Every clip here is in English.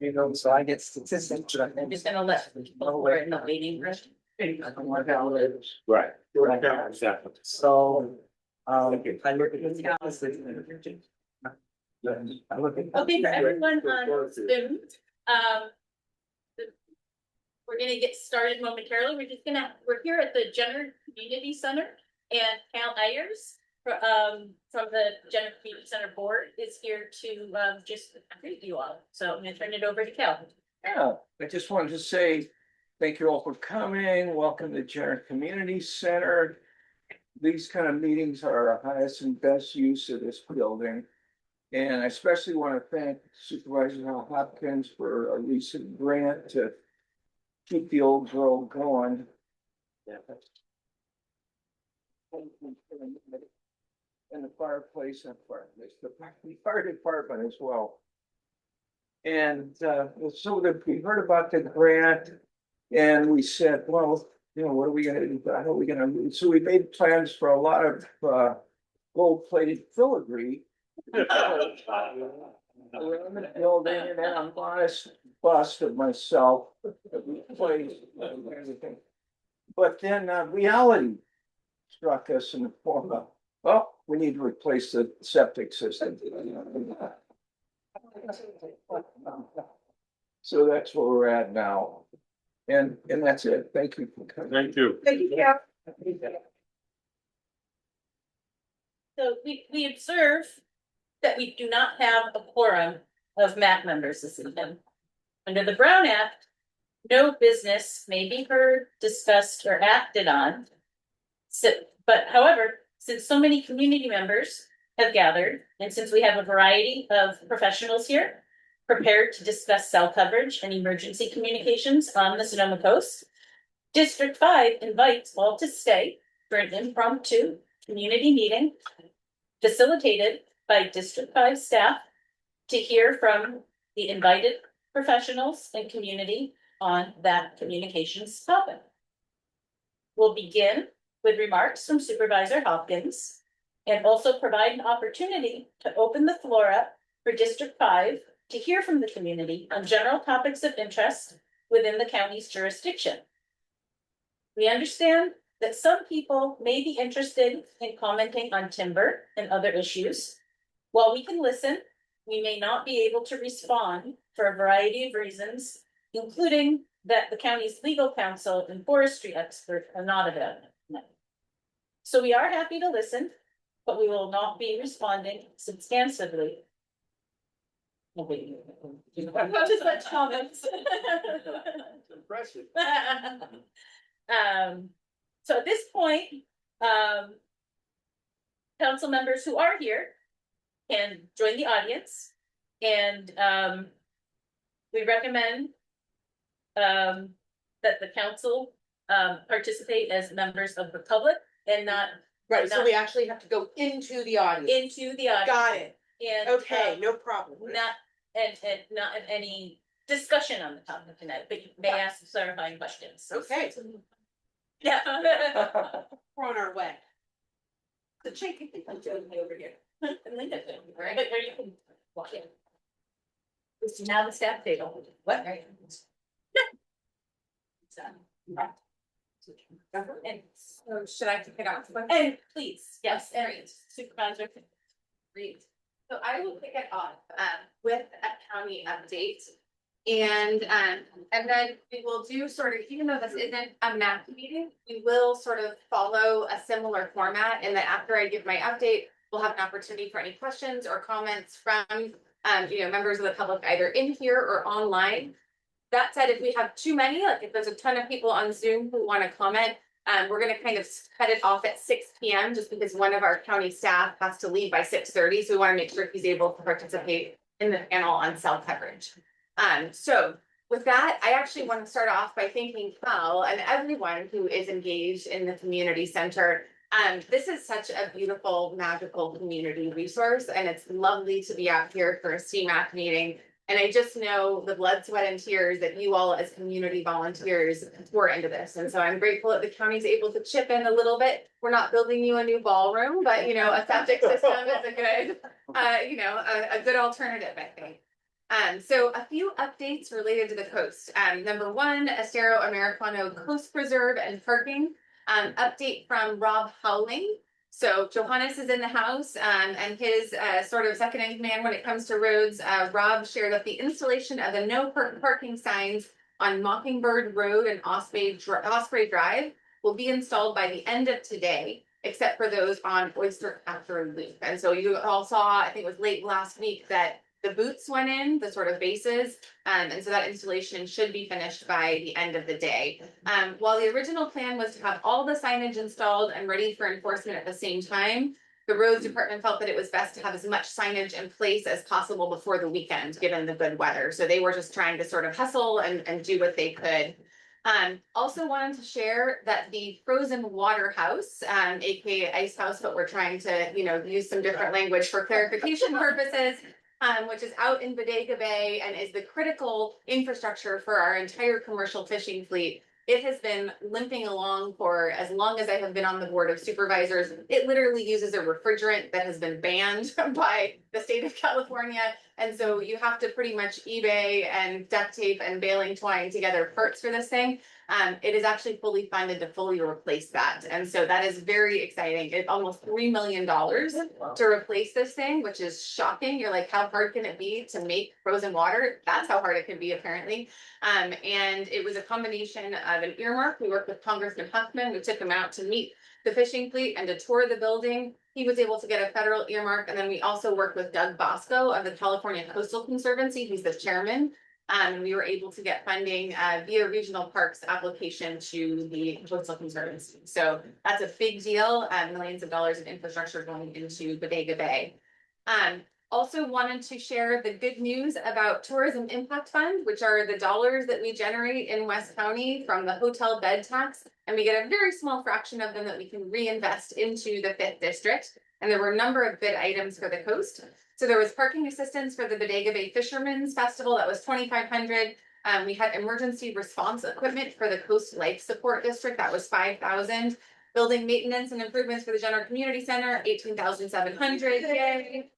You know, so I get statistics. I'm just gonna let people who are in the waiting room. I don't want to have it. Right. Right. Exactly. So, I look at the calendar. I look at. Okay, for everyone on Zoom, we're gonna get started momentarily. We're here at the Jenner Community Center, and Cal Ayers from the Jenner Community Center Board is here to just greet you all. So I'm gonna turn it over to Cal. Yeah, I just wanted to say thank you all for coming. Welcome to Jenner Community Center. These kind of meetings are our highest and best use of this building. And I especially want to thank Supervisor Hal Hopkins for a recent grant to keep the old girl going. And the fireplace, the fire department as well. And so that we heard about the grant and we said, well, you know, what are we gonna do? How are we gonna do? So we made plans for a lot of gold plated filigree. Around the building, and then a modest bust of myself that we placed and everything. But then reality struck us in the form of, well, we need to replace the septic system. So that's where we're at now. And that's it. Thank you for coming. Thank you. Thank you, Cal. So we observe that we do not have a quorum of MAC members this evening. Under the Brown Act, no business may be heard, discussed, or acted on. But however, since so many community members have gathered, and since we have a variety of professionals here prepared to discuss cell coverage and emergency communications on the Sonoma Coast, District 5 invites all to stay for an impromptu community meeting facilitated by District 5 staff to hear from the invited professionals and community on that communications topic. We'll begin with remarks from Supervisor Hopkins and also provide an opportunity to open the floor up for District 5 to hear from the community on general topics of interest within the county's jurisdiction. We understand that some people may be interested in commenting on timber and other issues. While we can listen, we may not be able to respond for a variety of reasons, including that the county's legal counsel and forestry expert are not available. So we are happy to listen, but we will not be responding substantively. Just such comments. Impressive. So at this point, council members who are here can join the audience, and we recommend that the council participate as members of the public and not Right, so we actually have to go into the audience. into the audience. Got it. And Okay, no problem. not not any discussion on the topic tonight, but you may ask clarifying questions. Okay, Yeah. we're on our way. The check can be over here. And Linda, right? Or you can walk in. This is now the staff table. What? Right. And So should I kick it off? and please, yes, and Supervisor. Great. So I will kick it off with a county update. And then we will do sort of, even though this isn't a MAP meeting, we will sort of follow a similar format. And then after I give my update, we'll have an opportunity for any questions or comments from members of the public, either in here or online. That said, if we have too many, like if there's a ton of people on Zoom who want to comment, we're going to kind of cut it off at 6 p.m. just because one of our county staff has to leave by 6:30. So we want to make sure he's able to participate in the panel on cell coverage. So with that, I actually want to start off by thanking Cal and everyone who is engaged in the community center. This is such a beautiful, magical community resource, and it's lovely to be out here for a CMAC meeting. And I just know the blood, sweat, and tears that you all as community volunteers pour into this. And so I'm grateful that the county's able to chip in a little bit. We're not building you a new ballroom, but a septic system is a good, a good alternative, I think. So a few updates related to the coast. Number one, Estero Americano Coast Preserve and Parking. Update from Rob Howling. So Johannes is in the house, and his sort of second in command when it comes to roads. Rob shared that the installation of the no parking signs on Mockingbird Road and Osprey Drive will be installed by the end of today, except for those on Oyster Catcher Loop. And so you all saw, I think it was late last week, that the boots went in, the sort of bases, and so that installation should be finished by the end of the day. While the original plan was to have all the signage installed and ready for enforcement at the same time, the roads department felt that it was best to have as much signage in place as possible before the weekend, given the good weather. So they were just trying to sort of hustle and do what they could. Also wanted to share that the frozen water house, aka ice house, but we're trying to, use some different language for clarification purposes, which is out in Bodega Bay and is the critical infrastructure for our entire commercial fishing fleet. It has been limping along for as long as I have been on the board of supervisors. It literally uses a refrigerant that has been banned by the state of California. And so you have to pretty much eBay and duct tape and baling twine together parts for this thing. It is actually fully funded to fully replace that. And so that is very exciting. It's almost $3 million to replace this thing, which is shocking. You're like, how hard can it be to make frozen water? That's how hard it can be, apparently. And it was a combination of an earmark. We worked with Congressman Huffman. We took him out to meet the fishing fleet and to tour the building. He was able to get a federal earmark. And then we also worked with Doug Bosco of the California Coastal Conservancy. He's the chairman. And we were able to get funding via regional parks application to the Coastal Conservancy. So that's a big deal. Millions of dollars of infrastructure going into Bodega Bay. Also wanted to share the good news about Tourism Impact Fund, which are the dollars that we generate in West County from the hotel bed tax. And we get a very small fraction of them that we can reinvest into the 5th district. And there were a number of bid items for the coast. So there was parking assistance for the Bodega Bay Fishermen's Festival. That was $2,500. We had emergency response equipment for the Coast Life Support District. That was $5,000. Building maintenance and improvements for the General Community Center, $18,700. Yay.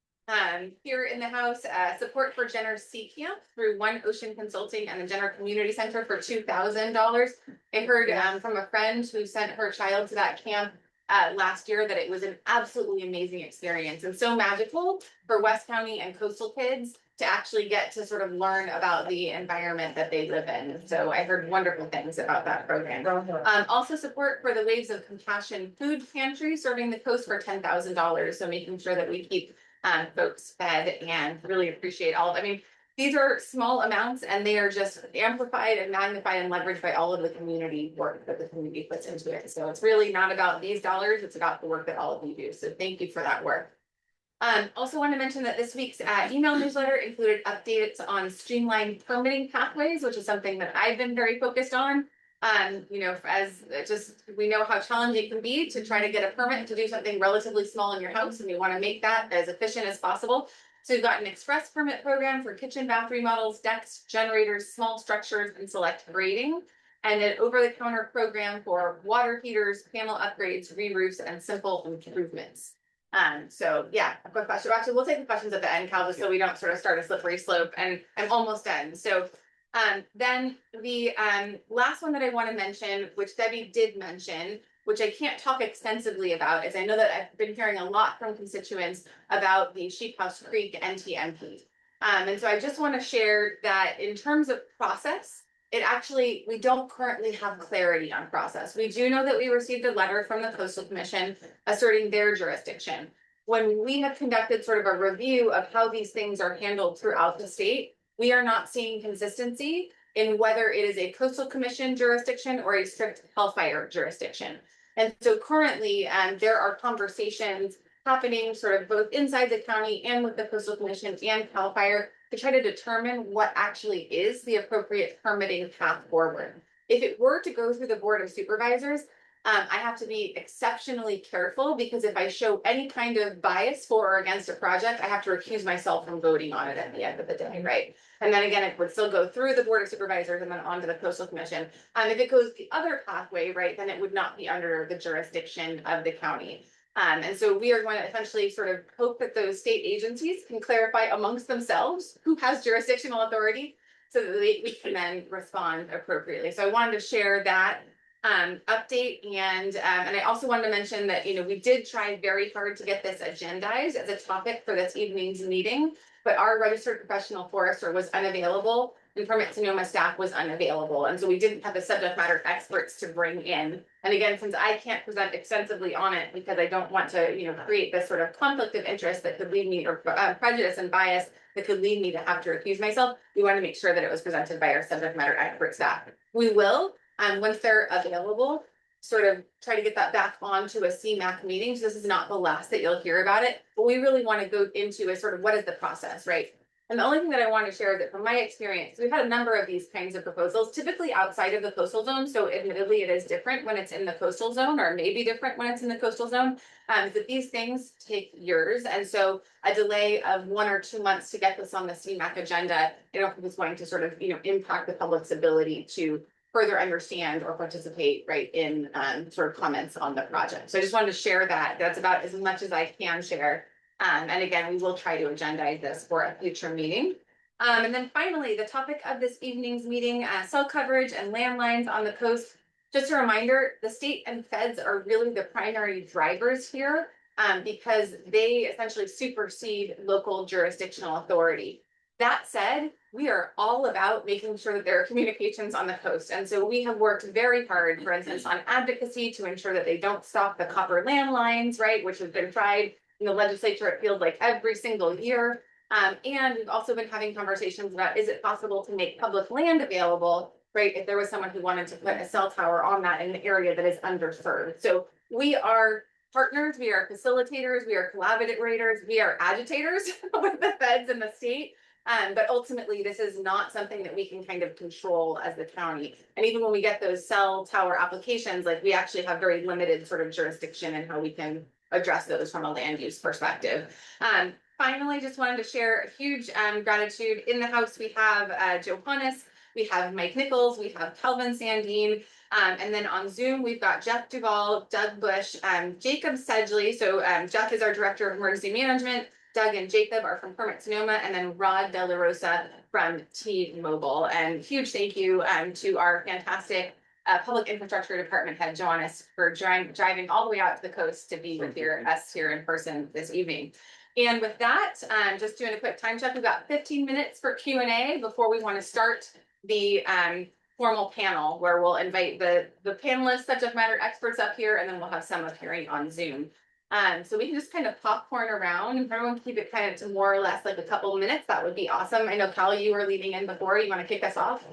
Here in the house, support for Jenner Sea Camp through One Ocean Consulting and the Jenner Community Center for $2,000. I heard from a friend who sent her child to that camp last year that it was an absolutely amazing experience and so magical for West County and coastal kids to actually get to sort of learn about the environment that they live in. So I heard wonderful things about that program. Also support for the Waves of Compassion food pantry serving the coast for $10,000. So making sure that we keep folks fed and really appreciate all of, these are small amounts and they are just amplified and magnified and leveraged by all of the community work that the community puts into it. So it's really not about these dollars, it's about the work that all of you do. So thank you for that work. Also want to mention that this week's email newsletter included updates on streamlined permitting pathways, which is something that I've been very focused on. As we know how challenging it can be to try to get a permit to do something relatively small in your house, and we want to make that as efficient as possible. So we've got an express permit program for kitchen, bath remodels, decks, generators, small structures, and select grading, and an over-the-counter program for water heaters, panel upgrades, re-roofs, and simple improvements. So yeah, a quick question. Actually, we'll take the questions at the end, Cal, just so we don't sort of start a slippery slope, and I'm almost done. So then the last one that I want to mention, which Debbie did mention, which I can't talk extensively about, is I know that I've been hearing a lot from constituents about the Sheep House Creek NTMP. And so I just want to share that in terms of process, we don't currently have clarity on process. We do know that we received a letter from the Coastal Commission asserting their jurisdiction. When we have conducted sort of a review of how these things are handled throughout the state, we are not seeing consistency in whether it is a Coastal Commission jurisdiction or a strict CAL FIRE jurisdiction. And so currently, there are conversations happening sort of both inside the county and with the Coastal Commission and CAL FIRE to try to determine what actually is the appropriate permitting path forward. If it were to go through the Board of Supervisors, I have to be exceptionally careful because if I show any kind of bias for or against a project, I have to recuse myself from voting on it at the end of the day, right? And then again, it would still go through the Board of Supervisors and then on to the Coastal Commission. If it goes the other pathway, right, then it would not be under the jurisdiction of the county. And so we are going to essentially sort of hope that those state agencies can clarify amongst themselves who has jurisdictional authority so that we can then respond appropriately. So I wanted to share that update, and I also wanted to mention that, you know, we did try very hard to get this agendized as a topic for this evening's meeting, but our registered professional forester was unavailable and Permit Sonoma staff was unavailable. And so we didn't have the subject matter experts to bring in. And again, since I can't present extensively on it because I don't want to, you know, create this sort of conflict of interest that could lead me, or prejudice and bias that could lead me to have to recuse myself, we want to make sure that it was presented by our subject matter expert staff. We will, once they're available, sort of try to get that back onto a CMAC meeting. So this is not the last that you'll hear about it, but we really want to go into a sort of what is the process, right? And the only thing that I want to share is that from my experience, we've had a number of these kinds of proposals, typically outside of the coastal zone. So admittedly, it is different when it's in the coastal zone, or maybe different when it's in the coastal zone. But these things take years. And so a delay of 1 or 2 months to get this on the CMAC agenda, I don't think it's going to sort of, you know, impact the public's ability to further understand or participate, right, in sort of comments on the project. So I just wanted to share that. That's about as much as I can share. And again, we will try to agendize this for a future meeting. And then finally, the topic of this evening's meeting, cell coverage and landlines on the coast. Just a reminder, the state and feds are really the primary drivers here, because they essentially supersede local jurisdictional authority. That said, we are all about making sure that there are communications on the coast. And so we have worked very hard, for instance, on advocacy to ensure that they don't stop the copper landlines, right, which has been tried in the legislature, it feels like every single year. And we've also been having conversations about, is it possible to make public land available, right? If there was someone who wanted to put a cell tower on that in an area that is underserved. So we are partners, we are facilitators, we are collaborators, we are agitators with the feds and the state. But ultimately, this is not something that we can kind of control as the county. And even when we get those cell tower applications, like we actually have very limited sort of jurisdiction in how we can address those from a land use perspective. Finally, just wanted to share a huge gratitude. In the House, we have Joe Honus, we have Mike Nichols, we have Kelvin Sandine, and then on Zoom, we've got Jeff Duvall, Doug Bush, Jacob Sedgley. So Jeff is our Director of Emergency Management. Doug and Jacob are from Permit Sonoma, and then Rod De La Rosa from T-Mobile. And huge thank you to our fantastic Public Infrastructure Department head, Jonas, for driving all the way out to the coast to be with us here in person this evening. And with that, just doing a quick time check, we've got 15 minutes for Q&A before we want to start the formal panel, where we'll invite the panelists, subject matter experts up here, and then we'll have some appearing on Zoom. So we can just kind of popcorn around, and everyone keep it kind of to more or less like a couple minutes. That would be awesome. I know, Cal, you were leading in before. You want to kick us off?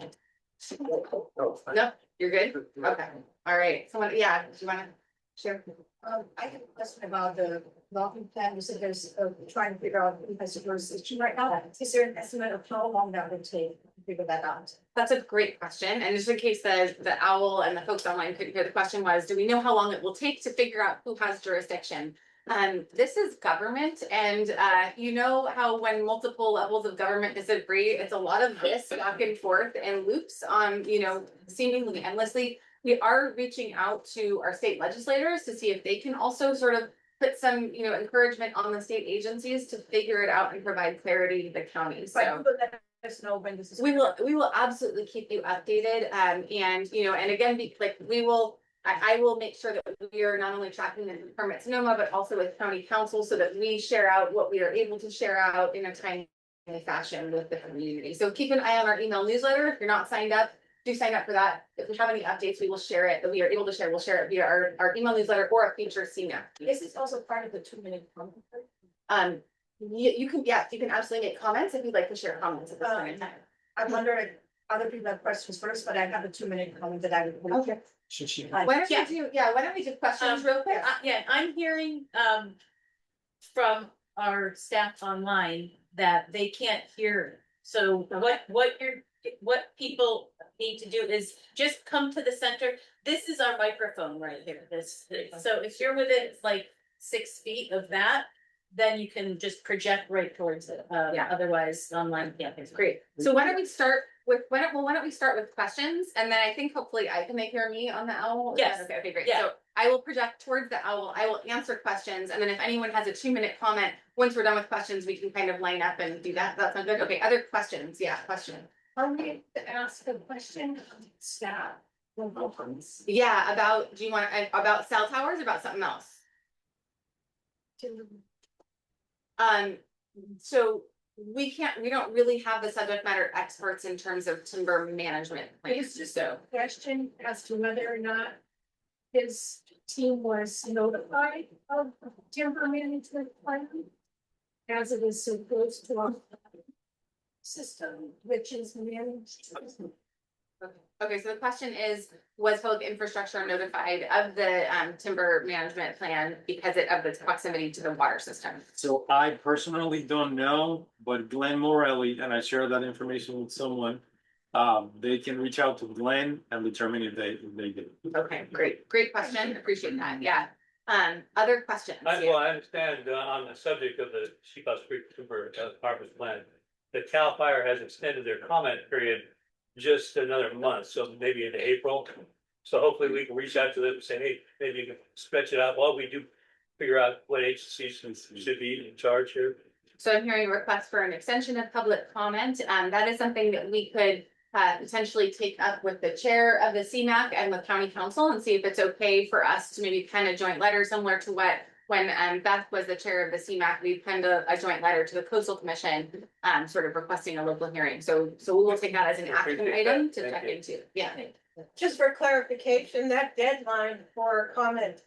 No, you're good? Okay. All right. Someone, yeah, do you want to share? I have a question about the development plan. You said there's trying to figure out who has the jurisdiction right now. Is there an estimate of how long that would take to figure that out? That's a great question. And just in case the owl and the folks online couldn't hear, the question was, do we know how long it will take to figure out who has jurisdiction? This is government, and you know how when multiple levels of government disagree, it's a lot of this back and forth and loops on, you know, seemingly endlessly. We are reaching out to our state legislators to see if they can also sort of put some, you know, encouragement on the state agencies to figure it out and provide clarity to the county. So Let us know when this is. we will absolutely keep you updated. And you know, and again, I will make sure that we are not only tracking the Permit Sonoma, but also with county council, so that we share out what we are able to share out in a timely fashion with the community. So keep an eye on our email newsletter. If you're not signed up, do sign up for that. If we have any updates, we will share it, that we are able to share, we'll share it via our email newsletter or a future CNAP. This is also part of the 2-minute comment. You can absolutely make comments if you'd like to share comments at this point in time. I wonder if other people have questions first, but I have a 2-minute comment that I would. Okay. Why don't we do questions real quick? Yeah, I'm hearing from our staff online that they can't hear. So what people need to do is just come to the center. This is our microphone right here. So if you're within like 6 feet of that, then you can just project right towards it. Otherwise, online can't. Great. So why don't we start with why don't we start with questions, and then I think hopefully I can make hear me on the owl. Yes. Okay, great. Yeah. So I will project towards the owl. I will answer questions. And then if anyone has a 2-minute comment, once we're done with questions, we can kind of line up and do that. That sounds good. Okay, other questions? Yeah, question. Are we to ask a question? Staff. Yeah, about, do you want, about cell towers or about something else? So we don't really have the subject matter experts in terms of timber management plans, so. Question as to whether or not his team was notified of timber management plan. As it is so close to our system, which is managed. Okay, so the question is, was public infrastructure notified of the timber management plan because of its proximity to the water system? So I personally don't know, but Glenn Morelli, and I share that information with someone. They can reach out to Glenn and determine if they did. Okay, great question, appreciate that, yeah. Other questions? Well, I understand on the subject of the Shikos Creek Timber Harvest Plan, the CAL FIRE has extended their comment period just another month, so maybe into April. So hopefully we can reach out to them and say, hey, maybe you can stretch it out while we do figure out what agencies should be in charge here. So I'm hearing a request for an extension of public comment. That is something that we could potentially take up with the chair of the CMAC and with county council and see if it's okay for us to maybe pen a joint letter similar to what when Beth was the chair of the CMAC, we penned a joint letter to the coastal commission, sort of requesting a local hearing. So we will take that as an action item to check into. Yeah. Just for clarification, that deadline for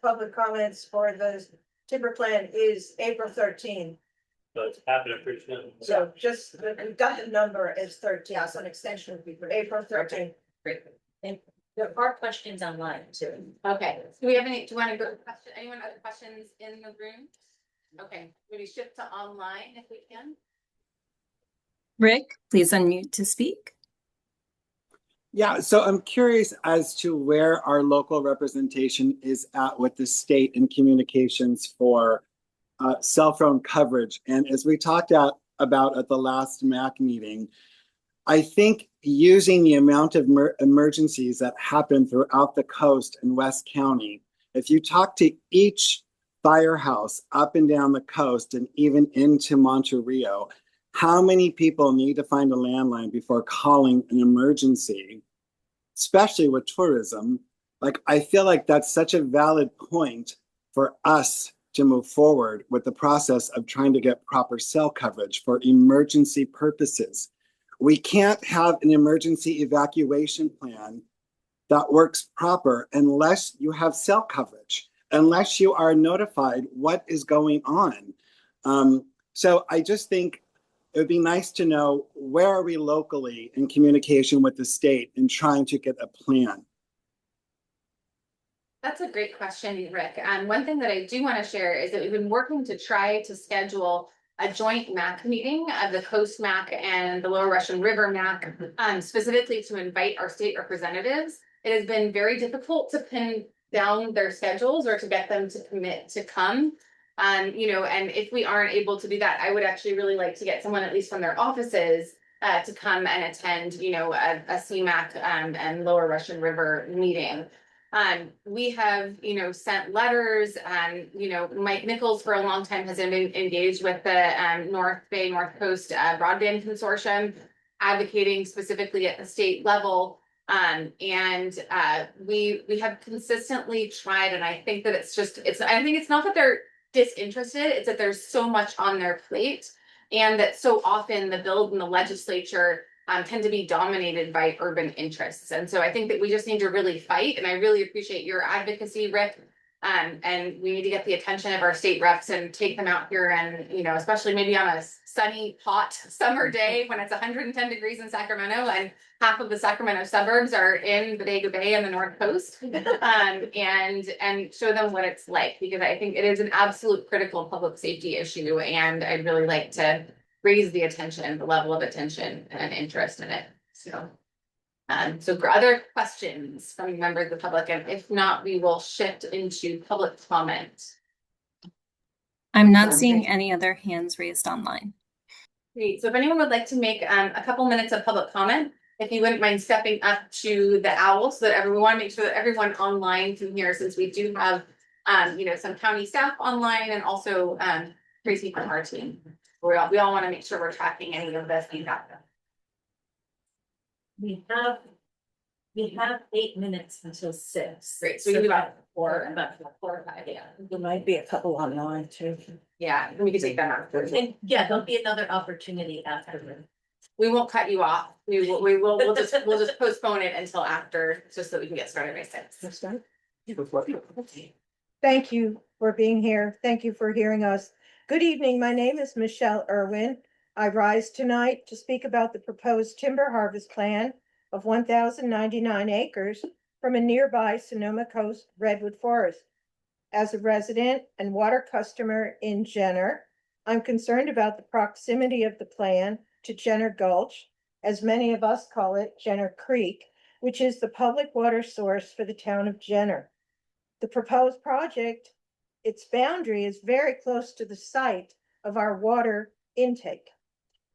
public comments for the timber plan is April 13th. So it's happening pretty soon. So just, we got the number as 13, so an extension would be for April 13th. Great. And there are questions online too. Okay, do we have any, do you want to go to question, anyone other questions in the room? Okay, maybe shift to online if we can. Rick, please unmute to speak. Yeah, so I'm curious as to where our local representation is at with the state in communications for cell phone coverage. And as we talked about at the last MAC meeting, I think using the amount of emergencies that happen throughout the coast in West County, if you talk to each firehouse up and down the coast and even into Monterey, how many people need to find a landline before calling an emergency, especially with tourism? Like, I feel like that's such a valid point for us to move forward with the process of trying to get proper cell coverage for emergency purposes. We can't have an emergency evacuation plan that works proper unless you have cell coverage, unless you are notified what is going on. So I just think it would be nice to know, where are we locally in communication with the state and trying to get a plan? That's a great question, Rick. One thing that I do want to share is that we've been working to try to schedule a joint MAC meeting of the Coast MAC and the Lower Russian River MAC, specifically to invite our state representatives. It has been very difficult to pin down their schedules or to get them to commit to come. And if we aren't able to do that, I would actually really like to get someone, at least from their offices, to come and attend, a CMAC and Lower Russian River meeting. We have, sent letters and, Mike Nichols for a long time has been engaged with the North Bay, North Coast Broadband Consortium, advocating specifically at the state level. We have consistently tried, and I think that I think it's not that they're disinterested, it's that there's so much on their plate, and that so often the bills in the legislature tend to be dominated by urban interests. And so I think that we just need to really fight, and I really appreciate your advocacy, Rick. And we need to get the attention of our state reps and take them out here and, especially maybe on a sunny, hot summer day when it's 110 degrees in Sacramento and half of the Sacramento suburbs are in Bodega Bay and the North Coast, and show them what it's like, because I think it is an absolute critical public safety issue. And I'd really like to raise the attention, the level of attention and interest in it. So other questions from members of the public, and if not, we will shift into public comment. I'm not seeing any other hands raised online. Great. So if anyone would like to make a couple minutes of public comment, if you wouldn't mind stepping up to the owl so that everyone, want to make sure that everyone online from here, since we do have, some county staff online and also, Tracy from our team. We all want to make sure we're tracking any of this feedback. We have 8 minutes until 6. Great, so we can do about About 4 or 5, yeah. There might be a couple online too. Yeah, we can take that out. And yeah, there'll be another opportunity after. We won't cut you off. We'll just postpone it until after, just so we can get started by 6. Thank you for being here. Thank you for hearing us. Good evening. My name is Michelle Irwin. I rise tonight to speak about the proposed timber harvest plan of 1,099 acres from a nearby Sonoma Coast redwood forest. As a resident and water customer in Jenner, I'm concerned about the proximity of the plan to Jenner Gulch, as many of us call it Jenner Creek, which is the public water source for the town of Jenner. The proposed project, its boundary is very close to the site of our water intake.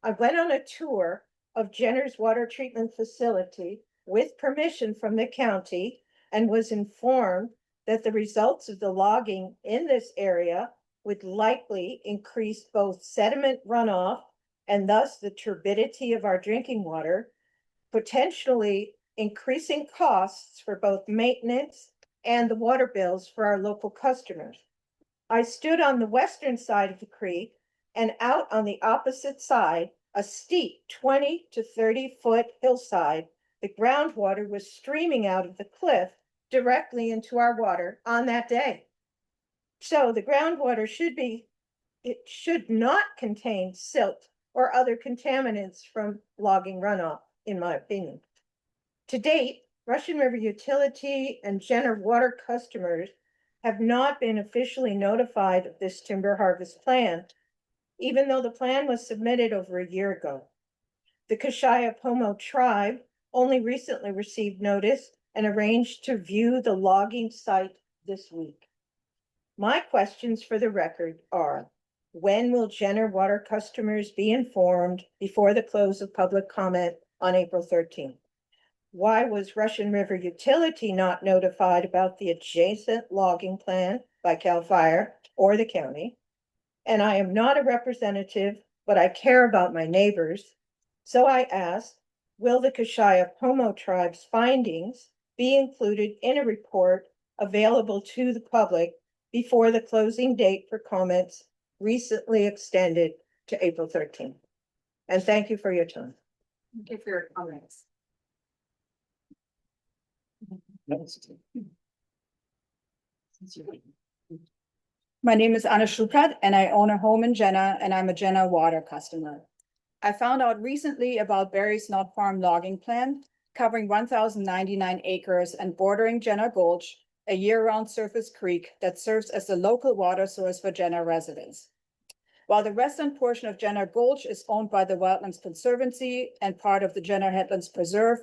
I went on a tour of Jenner's water treatment facility with permission from the county and was informed that the results of the logging in this area would likely increase both sediment runoff and thus the turbidity of our drinking water, potentially increasing costs for both maintenance and the water bills for our local customers. I stood on the western side of the creek and out on the opposite side, a steep 20 to 30-foot hillside. The groundwater was streaming out of the cliff directly into our water on that day. So the groundwater should not contain silt or other contaminants from logging runoff, in my opinion. To date, Russian River Utility and Jenner water customers have not been officially notified of this timber harvest plan, even though the plan was submitted over a year ago. The Kashaya-Pomo tribe only recently received notice and arranged to view the logging site this week. My questions for the record are, when will Jenner water customers be informed before the close of public comment on April 13th? Why was Russian River Utility not notified about the adjacent logging plan by CAL FIRE or the county? And I am not a representative, but I care about my neighbors. So I asked, will the Kashaya-Pomo tribe's findings be included in a report available to the public before the closing date for comments recently extended to April 13th? And thank you for your time. Thank you for your comments. My name is Anna Schukat and I own a home in Jenner and I'm a Jenner water customer. I found out recently about Barry's Knot Farm logging plan covering 1,099 acres and bordering Jenner Gulch, a year-round surface creek that serves as the local water source for Jenner residents. While the western portion of Jenner Gulch is owned by the Wildlands Conservancy and part of the Jenner Headlands Preserve,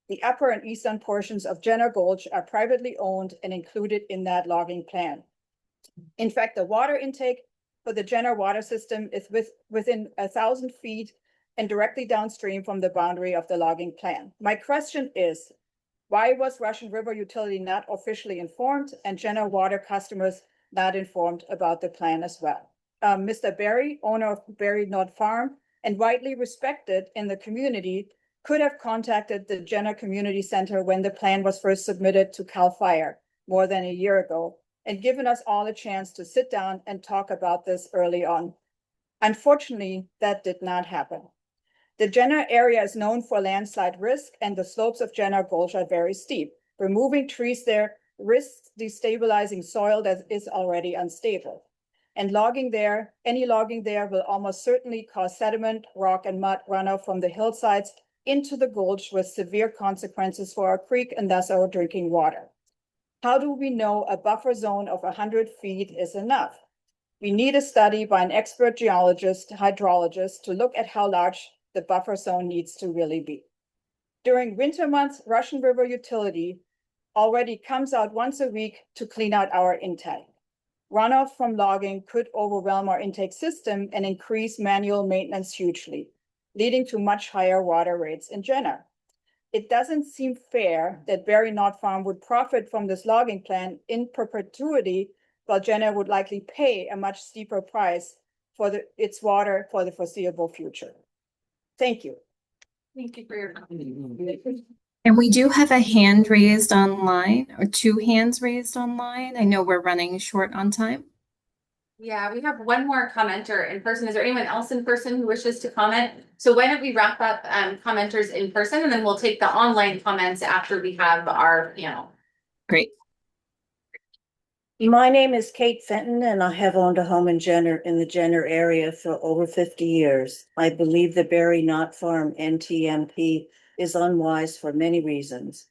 the upper and eastern portions of Jenner Gulch are privately owned and included in that logging plan. In fact, the water intake for the Jenner water system is within 1,000 feet and directly downstream from the boundary of the logging plan. My question is, why was Russian River Utility not officially informed and Jenner water customers not informed about the plan as well? Mr. Barry, owner of Barry Knot Farm and widely respected in the community, could have contacted the Jenner Community Center when the plan was first submitted to CAL FIRE more than a year ago and given us all a chance to sit down and talk about this early on. Unfortunately, that did not happen. The Jenner area is known for landslide risk and the slopes of Jenner Gulch are very steep. Removing trees there risks destabilizing soil that is already unstable. And any logging there will almost certainly cause sediment, rock, and mud runoff from the hillsides into the gulch with severe consequences for our creek and thus our drinking water. How do we know a buffer zone of 100 feet is enough? We need a study by an expert geologist, hydrologist to look at how large the buffer zone needs to really be. During winter months, Russian River Utility already comes out once a week to clean out our intake. Runoff from logging could overwhelm our intake system and increase manual maintenance hugely, leading to much higher water rates in Jenner. It doesn't seem fair that Berry Knott Farm would profit from this logging plan in perpetuity, while Jenna would likely pay a much steeper price for its water for the foreseeable future. Thank you. Thank you for your. And we do have a hand raised online, or two hands raised online. I know we're running short on time. Yeah, we have one more commenter in person. Is there anyone else in person who wishes to comment? So why don't we wrap up commenters in person, and then we'll take the online comments after we have our panel. Great. My name is Kate Fenton, and I have owned a home in the Jenner area for over 50 years. I believe the Berry Knott Farm NTMP is unwise for many reasons.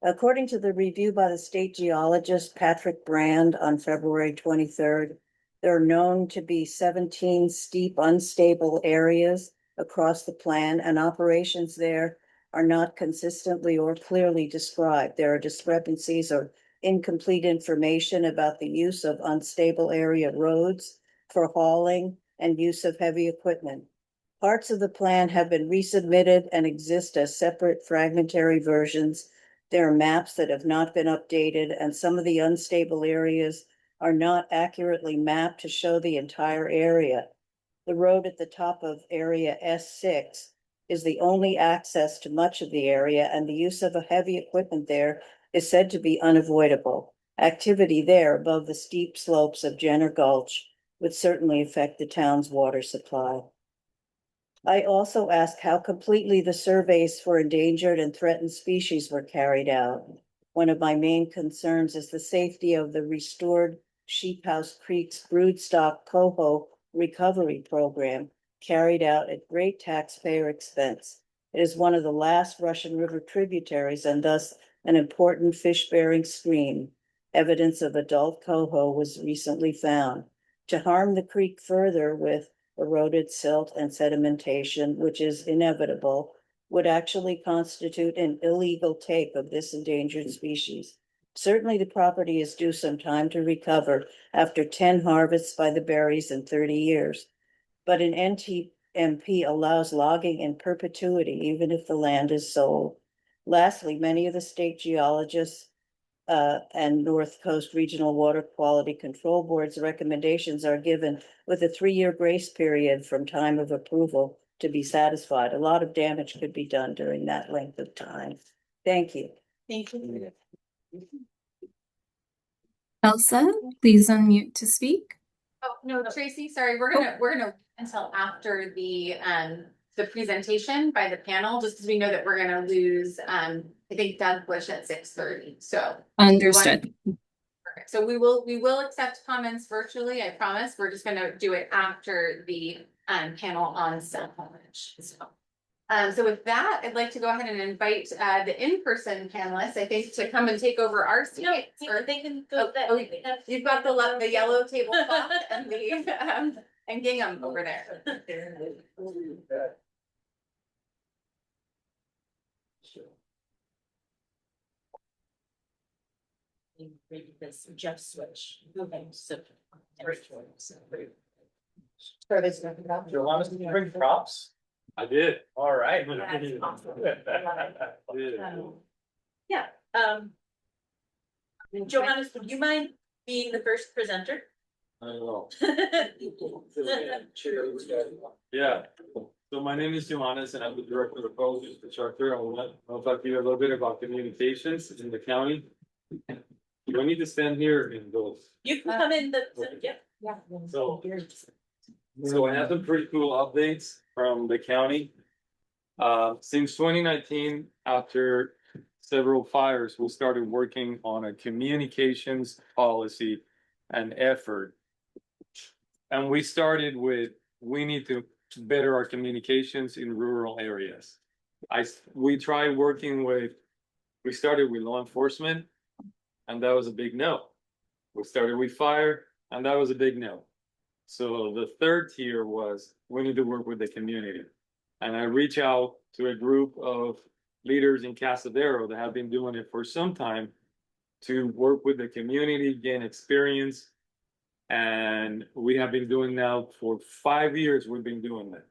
According to the review by the state geologist Patrick Brand on February 23rd, there are known to be 17 steep, unstable areas across the plan, and operations there are not consistently or clearly described. There are discrepancies or incomplete information about the use of unstable area roads for hauling and use of heavy equipment. Parts of the plan have been resubmitted and exist as separate fragmentary versions. There are maps that have not been updated, and some of the unstable areas are not accurately mapped to show the entire area. The road at the top of area S6 is the only access to much of the area, and the use of a heavy equipment there is said to be unavoidable. Activity there above the steep slopes of Jenner Gulch would certainly affect the town's water supply. I also asked how completely the surveys for endangered and threatened species were carried out. One of my main concerns is the safety of the restored Sheephouse Creek's broodstock coho recovery program carried out at great taxpayer expense. It is one of the last Russian River tributaries and thus an important fish-bearing stream. Evidence of adult coho was recently found. To harm the creek further with eroded silt and sedimentation, which is inevitable, would actually constitute an illegal take of this endangered species. Certainly the property is due some time to recover after 10 harvests by the berries in 30 years. But an NTMP allows logging in perpetuity, even if the land is sold. Lastly, many of the state geologists and North Coast Regional Water Quality Control Board's recommendations are given with a 3-year grace period from time of approval to be satisfied. A lot of damage could be done during that length of time. Thank you. Thank you. Elsa, please unmute to speak. Oh, no, Tracy, sorry, we're gonna until after the presentation by the panel, just because we know that we're gonna lose, I think Doug Bush at 6:30, so. Understood. Perfect. So we will accept comments virtually, I promise. We're just gonna do it after the panel on self-knowledge. So with that, I'd like to go ahead and invite the in-person panelists, I think, to come and take over our seats. No, they can go that way. You've got the yellow tablecloth and the and gingham over there. This just switch. Okay, so. You want us to bring props? I did. All right. That's awesome. Yeah. Johannes, would you mind being the first presenter? I will. Yeah, so my name is Johannes and I'm the director of Policy Infrastructure. I'll talk to you a little bit about communications in the county. Do I need to stand here and go? You can come in yeah. So I have some pretty cool updates from the county. Since 2019, after several fires, we started working on a communications policy and effort. And we started with, we need to better our communications in rural areas. We started with law enforcement, and that was a big no. We started with fire, and that was a big no. So the third tier was, we need to work with the community. And I reach out to a group of leaders in Casadero that have been doing it for some time to work with the community, gain experience. And we have been doing now for 5 years, we've been doing that.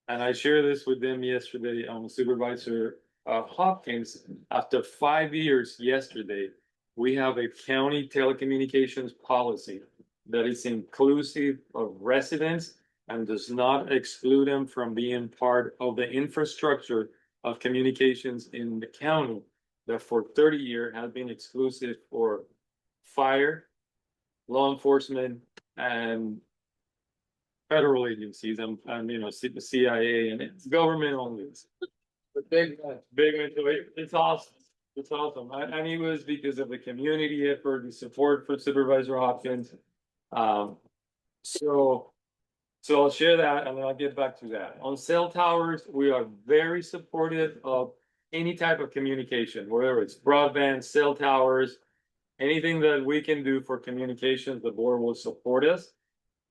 And I shared this with them yesterday on Supervisor Hopkins. After 5 years yesterday, we have a county telecommunications policy that is inclusive of residents and does not exclude them from being part of the infrastructure of communications in the county that for 30 years has been exclusive for fire, law enforcement, and federal agencies and you know, the CIA, and it's government only. But big one, so it's awesome. It's awesome. And it was because of the community effort, the support for Supervisor Hopkins. So I'll share that and then I'll get back to that. On cell towers, we are very supportive of any type of communication, whether it's broadband, cell towers, anything that we can do for communications, the board will support us.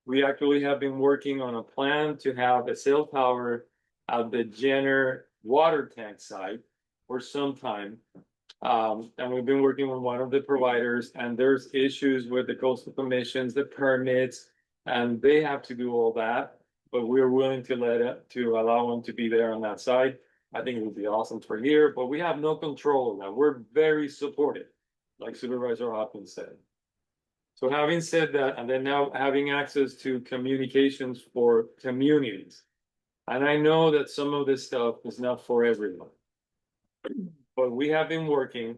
We actually have been working on a plan to have a cell tower at the Jenner water tank site for some time. And we've been working with one of the providers, and there's issues with the coastal commissions, the permits, and they have to do all that. But we're willing to allow them to be there on that side. I think it would be awesome for here, but we have no control of that. We're very supportive, like Supervisor Hopkins said. So having said that, and then now having access to communications for communities. And I know that some of this stuff is not for everyone. But we have been working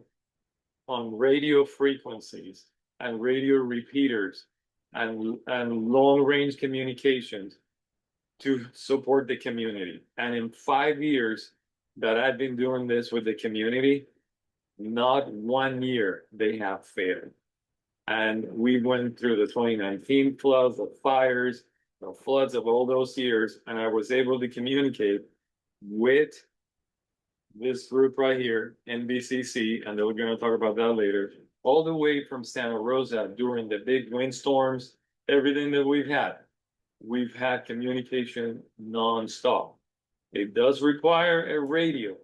on radio frequencies and radio repeaters and long range communications to support the community. And in 5 years that I've been doing this with the community, not 1 year they have failed. And we went through the 2019 floods, the fires, the floods of all those years, and I was able to communicate with this group right here, NBCC, and we're going to talk about that later, all the way from Santa Rosa during the big windstorms, everything that we've had communication nonstop. It does require a radio.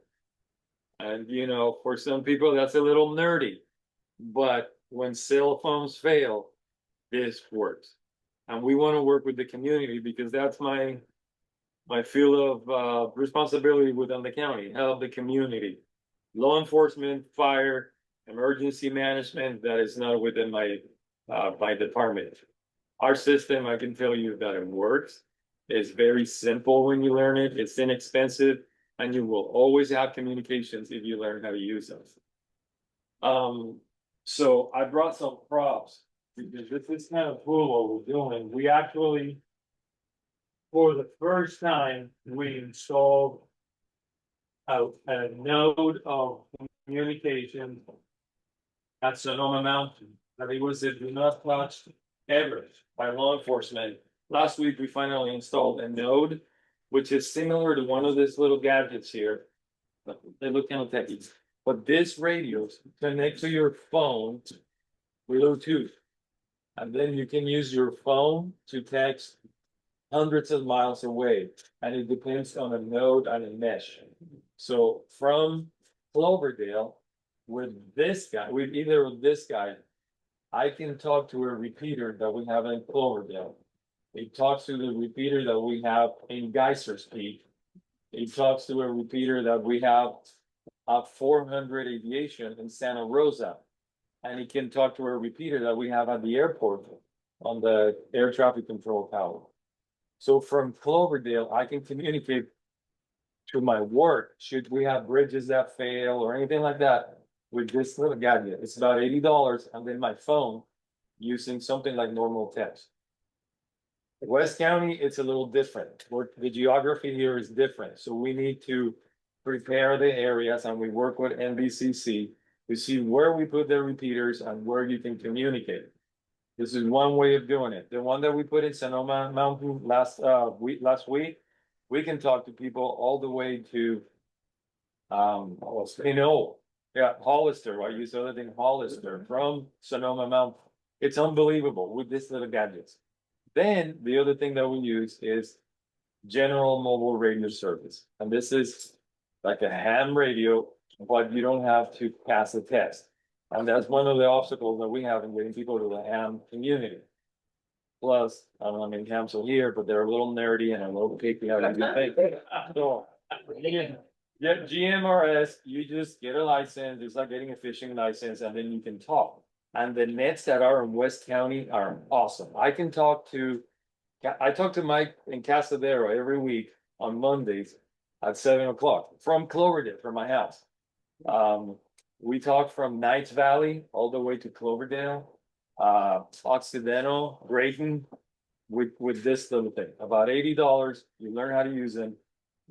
And, you know, for some people, that's a little nerdy, but when cell phones fail, this works. And we want to work with the community because that's my field of responsibility within the county, help the community. Law enforcement, fire, emergency management, that is not within my department. Our system, I can tell you that it works. It's very simple when you learn it. It's inexpensive, and you will always have communications if you learn how to use them. So I brought some props because this is kind of cool what we're doing. We actually, for the first time, we installed a node of communication at Sonoma Mountain. And it was a do not touch ever by law enforcement. Last week, we finally installed a node, which is similar to one of these little gadgets here. They look kind of techy. But this radio connects to your phone with Bluetooth. And then you can use your phone to text hundreds of miles away. And it depends on a node and a mesh. So from Cloverdale, with this guy, with either of this guy, I can talk to a repeater that we have in Cloverdale. It talks to the repeater that we have in Geysers Peak. It talks to a repeater that we have at 400 Aviation in Santa Rosa. And it can talk to a repeater that we have at the airport on the air traffic control tower. So from Cloverdale, I can communicate to my work, should we have bridges that fail or anything like that, with this little gadget. It's about $80, and then my phone using something like normal text. West County, it's a little different. The geography here is different. So we need to prepare the areas, and we work with NBCC to see where we put the repeaters and where you can communicate. This is one way of doing it. The one that we put in Sonoma Mountain last week, we can talk to people all the way to Hollister. I use the other thing, Hollister, from Sonoma Mountain. It's unbelievable with this little gadgets. Then the other thing that we use is general mobile radio service. And this is like a ham radio, but you don't have to pass a test. And that's one of the obstacles that we have in getting people to the ham community. Plus, I'm in council here, but they're a little nerdy and a little picky how to do things. So, yeah, GMRS, you just get a license, it's like getting a fishing license, and then you can talk. And the nets that are in West County are awesome. I talk to Mike in Casadero every week on Mondays at 7 o'clock from Cloverdale, from my house. We talk from Knights Valley all the way to Cloverdale, Occidental, Grayton, with this little thing, about $80. You learn how to use them.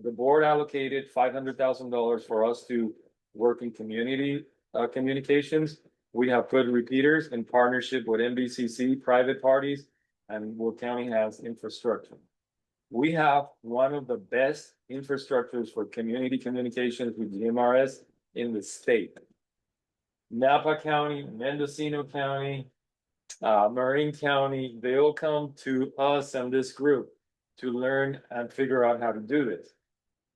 The board allocated $500,000 for us to work in community communications. We have put repeaters in partnership with NBCC, private parties, and Will County has infrastructure. We have one of the best infrastructures for community communications with GMRS in the state. Napa County, Mendocino County, Marin County, they all come to us and this group to learn and figure out how to do this.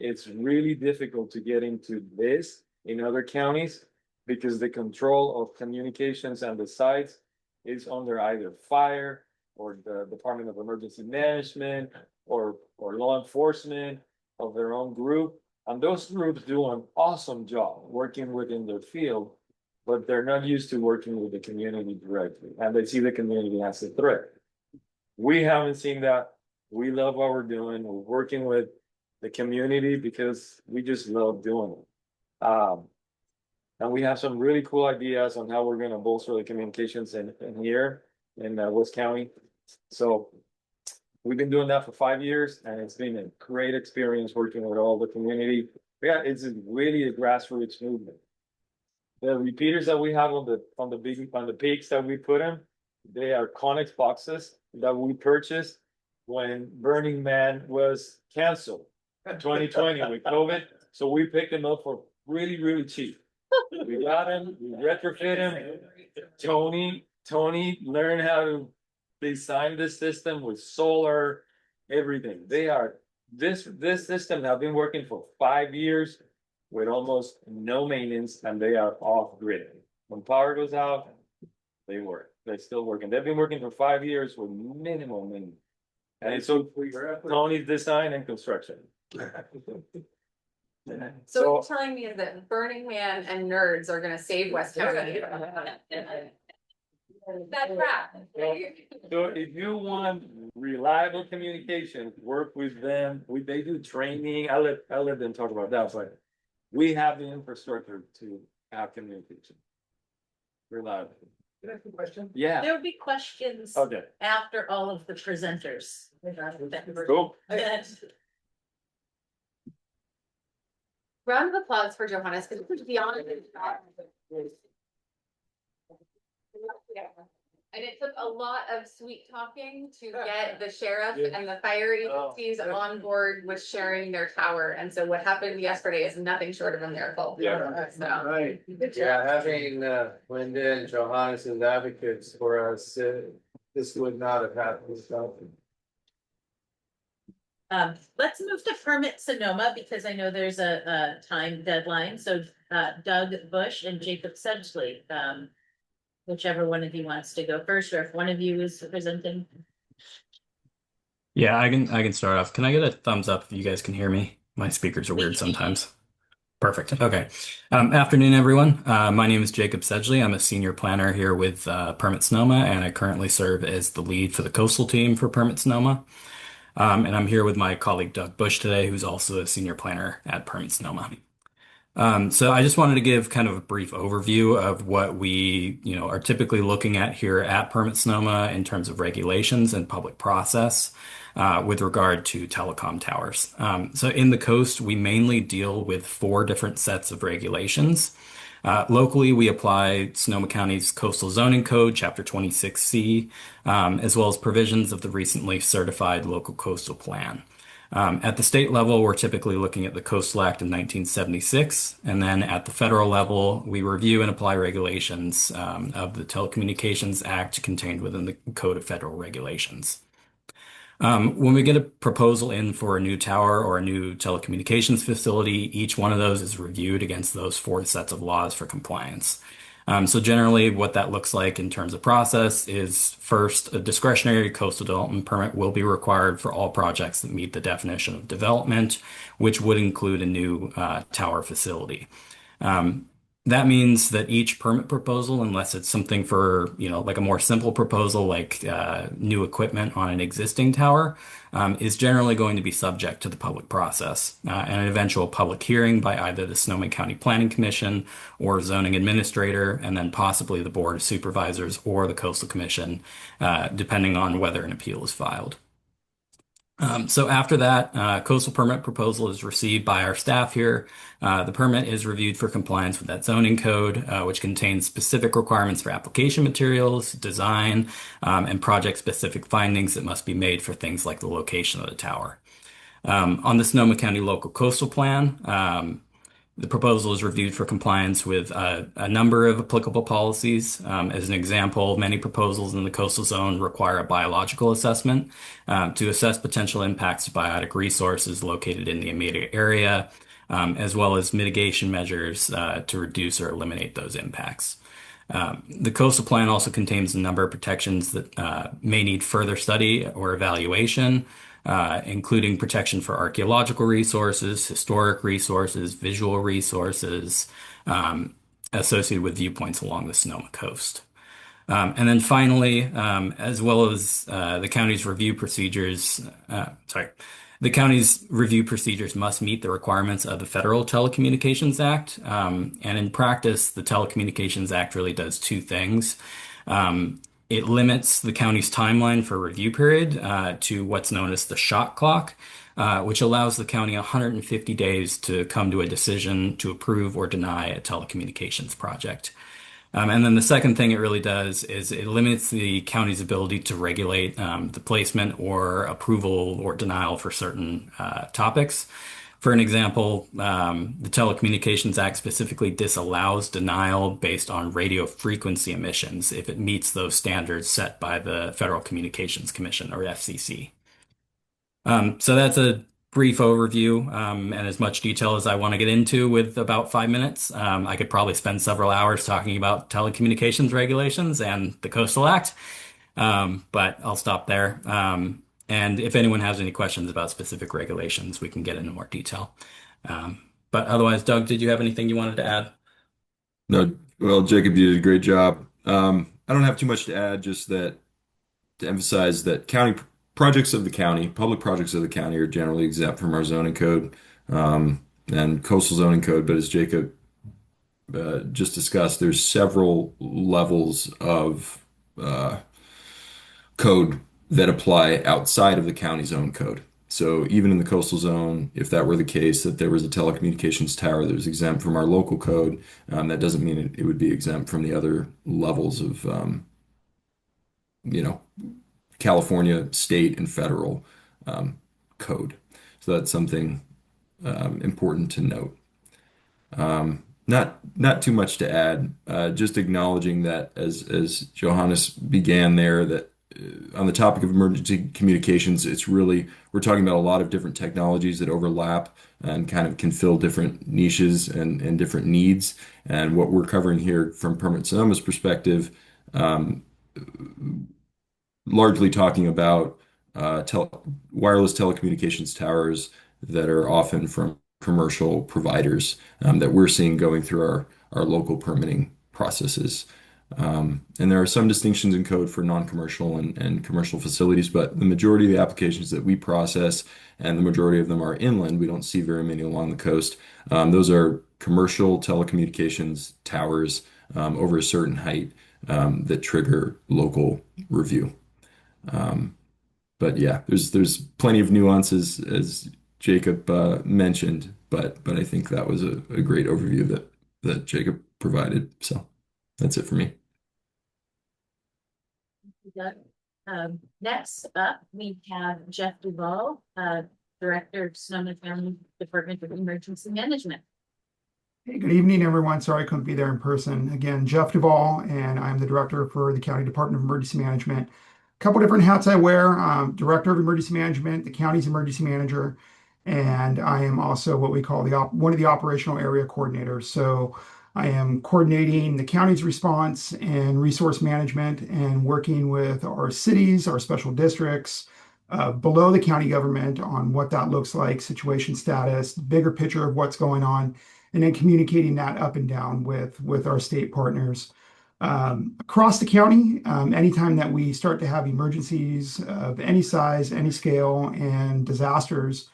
It's really difficult to get into this in other counties because the control of communications and the sites is under either fire or the Department of Emergency Management or law enforcement of their own group. And those groups do an awesome job working within their field, but they're not used to working with the community directly, and they see the community as a threat. We haven't seen that. We love what we're doing. We're working with the community because we just love doing it. And we have some really cool ideas on how we're gonna bolster the communications in here in West County. So we've been doing that for 5 years, and it's been a great experience working with all the community. Yeah, it's really a grassroots movement. The repeaters that we have on the peaks that we put in, they are Connex boxes that we purchased when Burning Man was canceled in 2020 with COVID. So we picked them up for really, really cheap. We got them, we retrofit them. Tony learned how to design this system with solar, everything. This system have been working for 5 years with almost no maintenance, and they are off grid. When power goes out, they work. They're still working. They've been working for 5 years with minimal maintenance. And it's so Tony's design and construction. So what you're telling me is that Burning Man and nerds are gonna save West County. That's right. So if you want reliable communication, work with them. They do training. I'll let them talk about that, but we have the infrastructure to have communication. Reliable. Can I ask a question? Yeah, There will be questions okay, after all of the presenters. cool. Round of applause for Johannes, because beyond. And it took a lot of sweet talking to get the sheriff and the fire agencies on board with sharing their tower. And so what happened yesterday is nothing short of a miracle. Yeah. So. Right. Yeah, having Linda and Johannes as advocates for us, this would not have happened without them. Let's move to permit Sonoma because I know there's a time deadline. So Doug Bush and Jacob Sedgley, whichever one of you wants to go first, or if one of you is presenting. Yeah, I can start off. Can I get a thumbs up if you guys can hear me? My speakers are weird sometimes. Perfect. Okay. Afternoon, everyone. My name is Jacob Sedgley. I'm a senior planner here with Permit Sonoma, and I currently serve as the lead for the coastal team for Permit Sonoma. And I'm here with my colleague Doug Bush today, who's also a senior planner at Permit Sonoma. So I just wanted to give kind of a brief overview of what we, are typically looking at here at Permit Sonoma in terms of regulations and public process with regard to telecom towers. So in the coast, we mainly deal with 4 different sets of regulations. Locally, we apply Sonoma County's Coastal Zoning Code, Chapter 26C, as well as provisions of the recently certified Local Coastal Plan. At the state level, we're typically looking at the Coastal Act of 1976, and then at the federal level, we review and apply regulations of the Telecommunications Act contained within the Code of Federal Regulations. When we get a proposal in for a new tower or a new telecommunications facility, each one of those is reviewed against those 4 sets of laws for compliance. So generally what that looks like in terms of process is first, a discretionary coastal development permit will be required for all projects that meet the definition of development, which would include a new tower facility. That means that each permit proposal, unless it's something for, like a more simple proposal, like new equipment on an existing tower, is generally going to be subject to the public process and an eventual public hearing by either the Sonoma County Planning Commission or zoning administrator, and then possibly the Board of Supervisors or the Coastal Commission, depending on whether an appeal is filed. So after that, coastal permit proposal is received by our staff here. The permit is reviewed for compliance with that zoning code, which contains specific requirements for application materials, design, and project-specific findings that must be made for things like the location of the tower. On the Sonoma County Local Coastal Plan, the proposal is reviewed for compliance with a number of applicable policies. As an example, many proposals in the coastal zone require a biological assessment to assess potential impacts to biotic resources located in the immediate area, as well as mitigation measures to reduce or eliminate those impacts. The coastal plan also contains a number of protections that may need further study or evaluation, including protection for archaeological resources, historic resources, visual resources associated with viewpoints along the Sonoma coast. And then finally, as well as the county's review procedures, the county's review procedures must meet the requirements of the Federal Telecommunications Act. And in practice, the Telecommunications Act really does two things. It limits the county's timeline for review period to what's known as the shot clock, which allows the county 150 days to come to a decision to approve or deny a telecommunications project. And then the second thing it really does is it limits the county's ability to regulate the placement or approval or denial for certain topics. For an example, the Telecommunications Act specifically disallows denial based on radio frequency emissions if it meets those standards set by the Federal Communications Commission, or FCC. So that's a brief overview and as much detail as I want to get into with about 5 minutes. I could probably spend several hours talking about telecommunications regulations and the Coastal Act, but I'll stop there. And if anyone has any questions about specific regulations, we can get into more detail. But otherwise, Doug, did you have anything you wanted to add? No, well, Jacob, you did a great job. I don't have too much to add, just that to emphasize that county projects of the county, public projects of the county, are generally exempt from our zoning code and coastal zoning code. But as Jacob just discussed, there's several levels of code that apply outside of the county's own code. So even in the coastal zone, if that were the case, that there was a telecommunications tower that was exempt from our local code, that doesn't mean it would be exempt from the other levels of, California, state, and federal code. So that's something important to note. Not too much to add, just acknowledging that as Johannes began there, that on the topic of emergency communications, we're talking about a lot of different technologies that overlap and kind of can fill different niches and different needs. And what we're covering here from Permit Sonoma's perspective, largely talking about wireless telecommunications towers that are often from commercial providers that we're seeing going through our local permitting processes. And there are some distinctions in code for non-commercial and commercial facilities, but the majority of the applications that we process, and the majority of them are inland, we don't see very many along the coast. Those are commercial telecommunications towers over a certain height that trigger local review. But yeah, there's plenty of nuances, as Jacob mentioned, but I think that was a great overview that Jacob provided. So that's it for me. Next up, we have Jeff Duvall, Director of Sonoma County Department of Emergency Management. Hey, good evening, everyone. Sorry I couldn't be there in person. Again, Jeff Duvall, and I'm the Director for the County Department of Emergency Management. A couple different hats I wear. Director of Emergency Management, the county's emergency manager, and I am also what we call one of the operational area coordinators. So I am coordinating the county's response and resource management and working with our cities, our special districts, below the county government on what that looks like, situation status, bigger picture of what's going on, and then communicating that up and down with our state partners. Across the county, anytime that we start to have emergencies of any size, any scale, and disasters,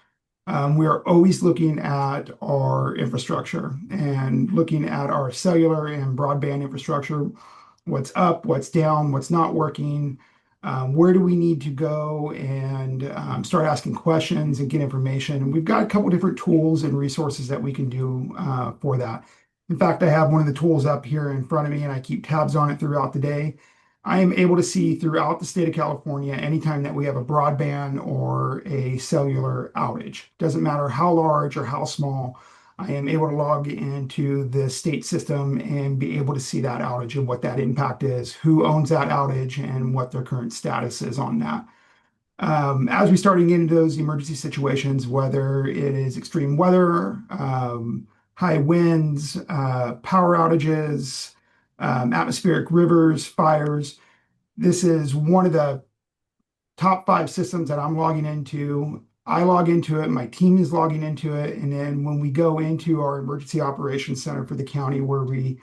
we are always looking at our infrastructure and looking at our cellular and broadband infrastructure, what's up, what's down, what's not working, where do we need to go, and start asking questions and get information. And we've got a couple different tools and resources that we can do for that. In fact, I have one of the tools up here in front of me, and I keep tabs on it throughout the day. I am able to see throughout the state of California anytime that we have a broadband or a cellular outage. Doesn't matter how large or how small, I am able to log into the state system and be able to see that outage and what that impact is, who owns that outage, and what their current status is on that. As we start getting into those emergency situations, whether it is extreme weather, high winds, power outages, atmospheric rivers, fires. This is one of the top 5 systems that I'm logging into. I log into it, my team is logging into it, and then when we go into our emergency operations center for the county where we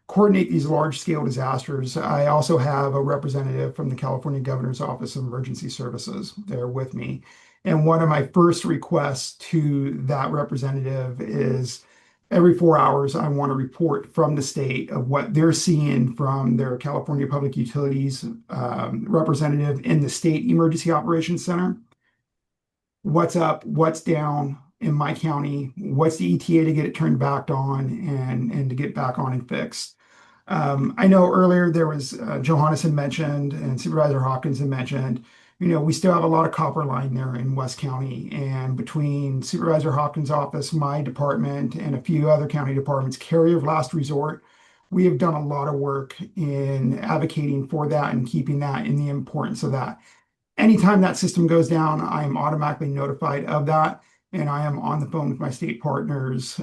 coordinate these large-scale disasters, I also have a representative from the California Governor's Office of Emergency Services there with me. And one of my first requests to that representative is every 4 hours, I want a report from the state of what they're seeing from their California Public Utilities representative in the State Emergency Operations Center. What's up, what's down in my county, what's the ETA to get it turned back on and to get back on and fixed. I know earlier there was, Johannes had mentioned and Supervisor Hopkins had mentioned, we still have a lot of copper line there in West County, and between Supervisor Hopkins' office, my department, and a few other county departments, carrier of last resort, we have done a lot of work in advocating for that and keeping that in the importance of that. Anytime that system goes down, I am automatically notified of that, and I am on the phone with my state partners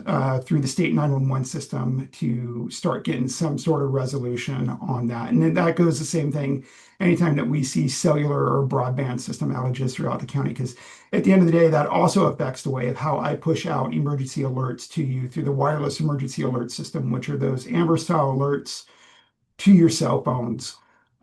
through the state 911 system to start getting some sort of resolution on that. And then that goes the same thing anytime that we see cellular or broadband system outages throughout the county, because at the end of the day, that also affects the way of how I push out emergency alerts to you through the wireless emergency alert system, which are those Amber style alerts to your cell phones.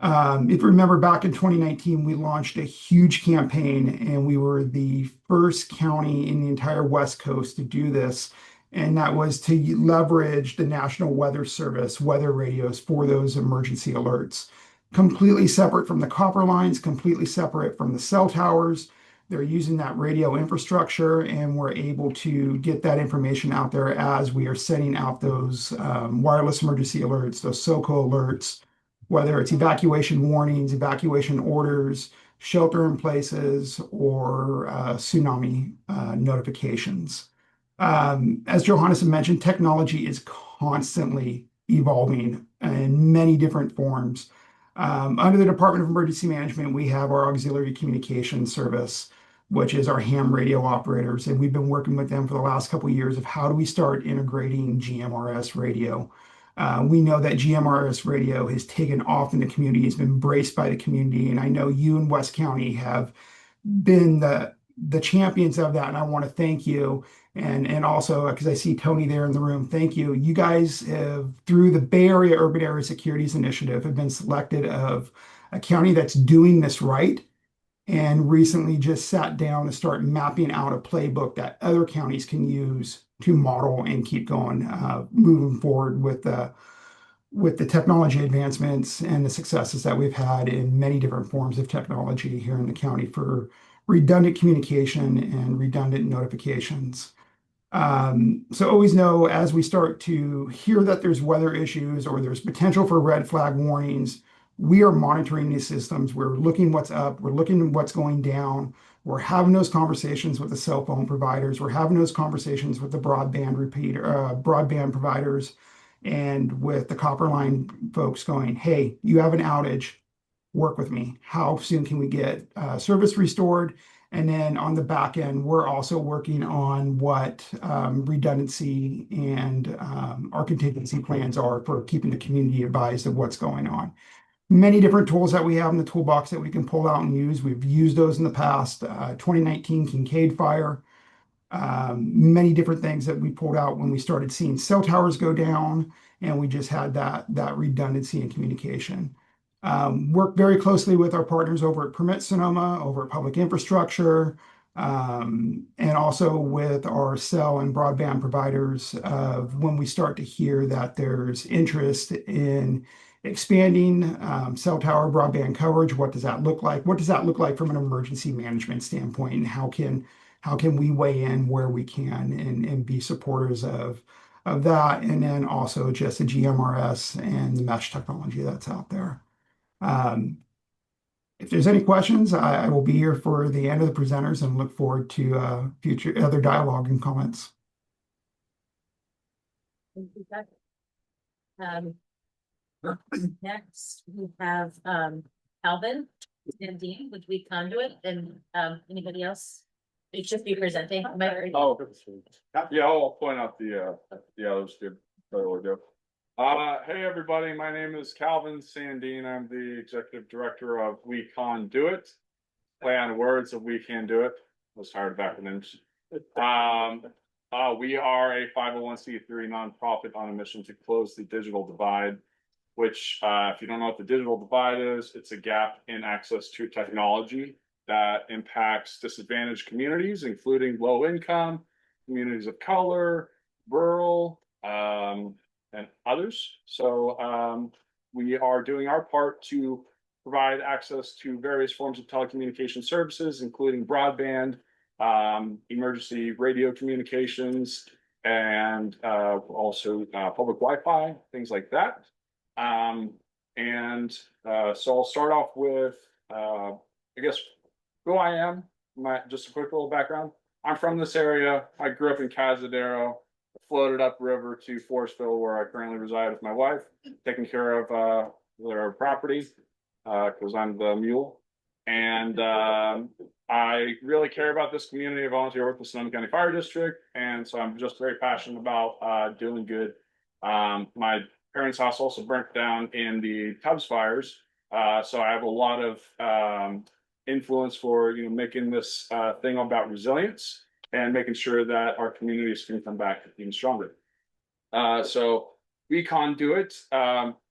If you remember back in 2019, we launched a huge campaign, and we were the first county in the entire West Coast to do this. And that was to leverage the National Weather Service weather radios for those emergency alerts. Completely separate from the copper lines, completely separate from the cell towers. They're using that radio infrastructure, and we're able to get that information out there as we are setting out those wireless emergency alerts, those SOCO alerts, whether it's evacuation warnings, evacuation orders, shelter in places, or tsunami notifications. As Johannes had mentioned, technology is constantly evolving in many different forms. Under the Department of Emergency Management, we have our auxiliary communication service, which is our ham radio operators. And we've been working with them for the last couple of years of how do we start integrating GMRS radio. We know that GMRS radio has taken off in the community, has been embraced by the community. And I know you in West County have been the champions of that. And I want to thank you. And also, because I see Tony there in the room, thank you. You guys have, through the Bay Area Urban Area Securities Initiative, have been selected of a county that's doing this right, and recently just sat down to start mapping out a playbook that other counties can use to model and keep going, moving forward with the technology advancements and the successes that we've had in many different forms of technology here in the county for redundant communication and redundant notifications. So always know, as we start to hear that there's weather issues or there's potential for red flag warnings, we are monitoring these systems. We're looking what's up. We're looking at what's going down. We're having those conversations with the cell phone providers. We're having those conversations with the broadband providers and with the copper line folks going, hey, you have an outage, work with me. How soon can we get service restored? And then on the back end, we're also working on what redundancy and our contingency plans are for keeping the community advised of what's going on. Many different tools that we have in the toolbox that we can pull out and use. We've used those in the past. 2019 Kincaid fire, many different things that we pulled out when we started seeing cell towers go down, and we just had that redundancy in communication. Work very closely with our partners over at Permit Sonoma, over at Public Infrastructure, and also with our cell and broadband providers of when we start to hear that there's interest in expanding cell tower broadband coverage. What does that look like? What does that look like from an emergency management standpoint? And how can we weigh in where we can and be supporters of that? And then also just the GMRS and the mesh technology that's out there. If there's any questions, I will be here for the end of the presenters and look forward to future other dialogue and comments. Next, we have Calvin and Dean with Weak Conduit, and anybody else? It should be presenting. Oh, yeah, I'll point out the others too. Hey, everybody, my name is Calvin Sandine. I'm the executive director of We Con Do It. Play on words of We Can Do It. I was tired of acronyms. We are a 501c3 nonprofit on a mission to close the digital divide, which, if you don't know what the digital divide is, it's a gap in access to technology that impacts disadvantaged communities, including low income, communities of color, rural, and others. So we are doing our part to provide access to various forms of telecommunication services, including broadband, emergency radio communications, and also public Wi-Fi, things like that. So I'll start off with, I guess, who I am. Just a quick little background. I'm from this area. I grew up in Cazadero, floated upriver to Forestville, where I currently reside with my wife, taking care of their property because I'm the mule. And I really care about this community. I volunteer with the Sonoma County Fire District, and so I'm just very passionate about doing good. My parents' house also burnt down in the Tubbs fires, so I have a lot of influence for making this thing about resilience and making sure that our communities can come back even stronger. So We Con Do It.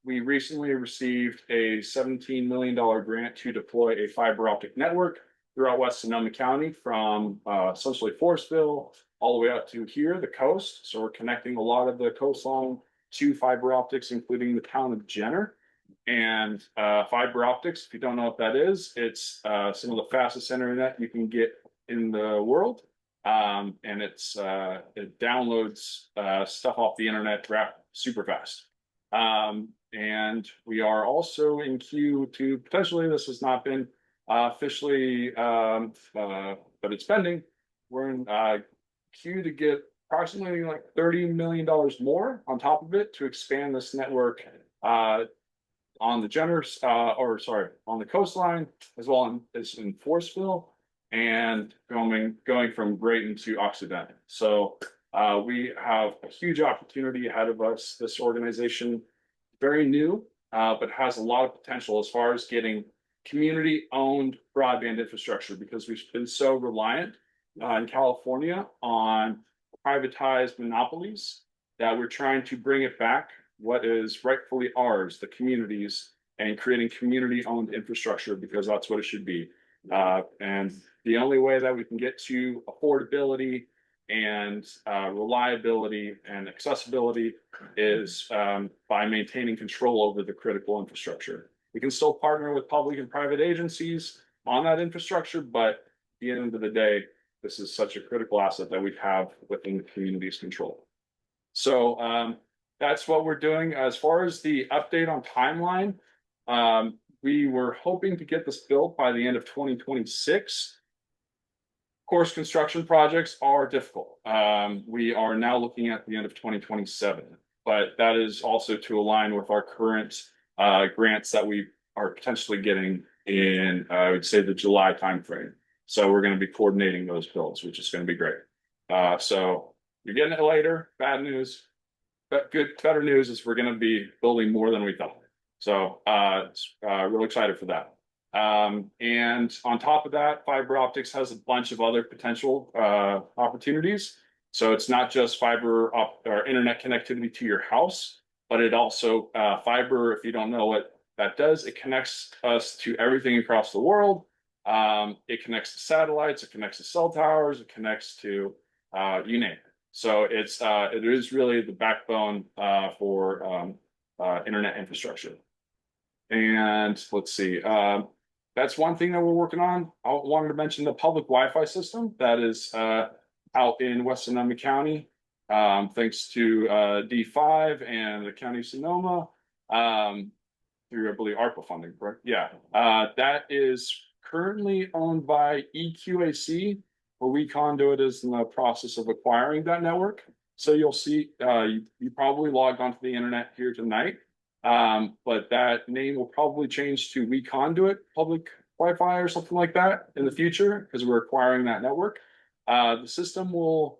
We recently received a $17 million grant to deploy a fiber optic network throughout West Sonoma County from essentially Forestville all the way up to here, the coast. So we're connecting a lot of the coastline to fiber optics, including the town of Jenner. And fiber optics, if you don't know what that is, it's some of the fastest internet you can get in the world. And it downloads stuff off the internet super fast. And we are also in queue to potentially, this has not been officially, but it's pending. We're in queue to get approximately like $30 million more on top of it to expand this network on the on the coastline, as well as in Forestville, and going from Grayton to Occident. So we have a huge opportunity ahead of us. This organization, very new, but has a lot of potential as far as getting community-owned broadband infrastructure, because we've been so reliant in California on privatized monopolies that we're trying to bring it back, what is rightfully ours, the communities, and creating community-owned infrastructure, because that's what it should be. And the only way that we can get to affordability and reliability and accessibility is by maintaining control over the critical infrastructure. We can still partner with public and private agencies on that infrastructure, but at the end of the day, this is such a critical asset that we have within the community's control. So that's what we're doing. As far as the update on timeline, we were hoping to get this built by the end of 2026. Of course, construction projects are difficult. We are now looking at the end of 2027, but that is also to align with our current grants that we are potentially getting in, I would say, the July timeframe. So we're gonna be coordinating those builds, which is gonna be great. So you're getting it later, bad news. But better news is we're gonna be building more than we thought. So really excited for that. And on top of that, fiber optics has a bunch of other potential opportunities. So it's not just or internet connectivity to your house, but it also fiber, if you don't know what that does, it connects us to everything across the world. It connects to satellites, it connects to cell towers, it connects to you name it. So it is really the backbone for internet infrastructure. And let's see, that's one thing that we're working on. I wanted to mention the public Wi-Fi system that is out in West Sonoma County, thanks to D5 and the County of Sonoma, through, I believe, ARPA funding, correct? Yeah, that is currently owned by EQAC, where WeConduit is in the process of acquiring that network. So you'll see, you probably logged onto the internet here tonight, but that name will probably change to WeConduit Public Wi-Fi or something like that in the future, because we're acquiring that network. The system won't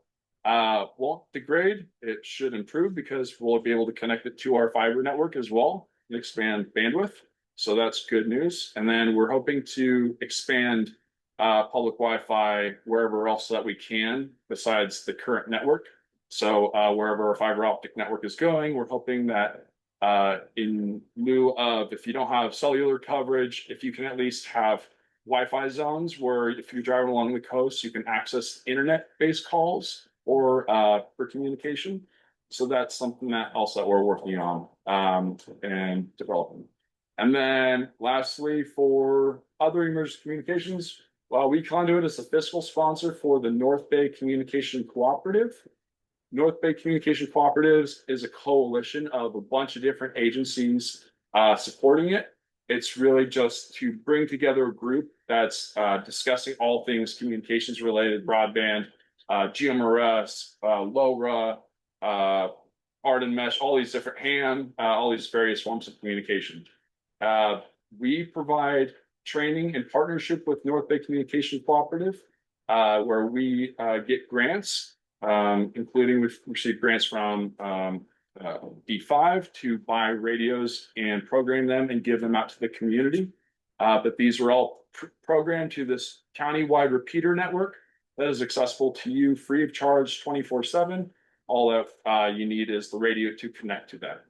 degrade. It should improve because we'll be able to connect it to our fiber network as well and expand bandwidth. So that's good news. And then we're hoping to expand public Wi-Fi wherever else that we can besides the current network. So wherever our fiber optic network is going, we're hoping that in lieu of, if you don't have cellular coverage, if you can at least have Wi-Fi zones where if you're driving along the coast, you can access internet-based calls or for communication. So that's something else that we're working on and developing. And then lastly, for other emergency communications, WeConduit is the fiscal sponsor for the North Bay Communication Cooperative. North Bay Communication Cooperatives is a coalition of a bunch of different agencies supporting it. It's really just to bring together a group that's discussing all things communications related, broadband, GMRS, LoRa, Arden Mesh, all these different ham, all these various forms of communication. We provide training in partnership with North Bay Communication Cooperative, where we get grants, including we've received grants from D5 to buy radios and program them and give them out to the community. But these are all programmed to this county-wide repeater network that is accessible to you free of charge 24/7. All that you need is the radio to connect to that.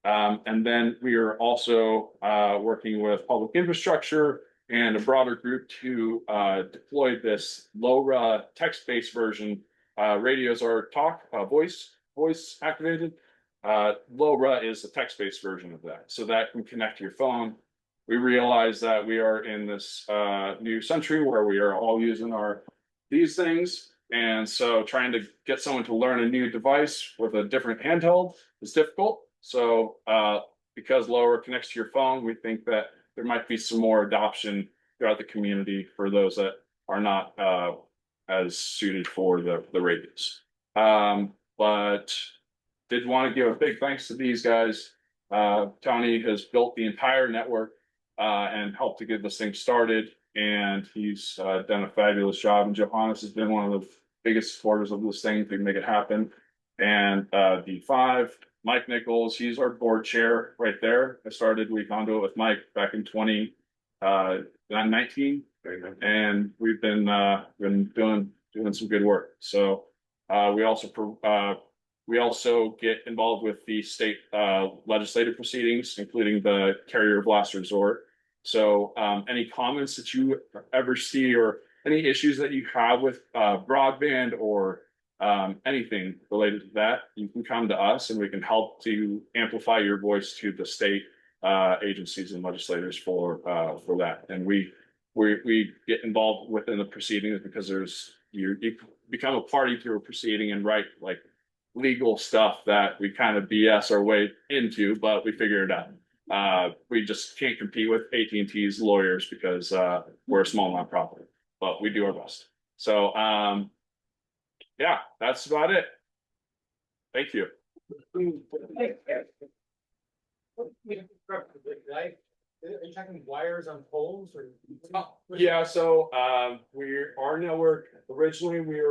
And then we are also working with public infrastructure and a broader group to deploy this LoRa text-based version. Radios are voice activated. LoRa is the text-based version of that, so that can connect to your phone. We realize that we are in this new century where we are all using these things, and so trying to get someone to learn a new device with a different handheld is difficult. So because LoRa connects to your phone, we think that there might be some more adoption throughout the community for those that are not as suited for the radios. But did want to give a big thanks to these guys. Tony has built the entire network and helped to get this thing started, and he's done a fabulous job. And Johannes has been one of the biggest supporters of this thing to make it happen. And D5, Mike Nichols, he's our board chair right there. I started WeConduit with Mike back in 2019, and we've been doing some good work. So we also get involved with the state legislative proceedings, including the Carrier of Last Resort. So any comments that you ever see or any issues that you have with broadband or anything related to that, you can come to us and we can help to amplify your voice to the state agencies and legislators for that. And we get involved within the proceedings because you become a party to a proceeding and write like legal stuff that we kind of BS our way into, but we figure it out. We just can't compete with AT&T's lawyers because we're a small nonprofit, but we do our best. So yeah, that's about it. Thank you. Are you checking wires on poles or? Yeah, so our network, originally we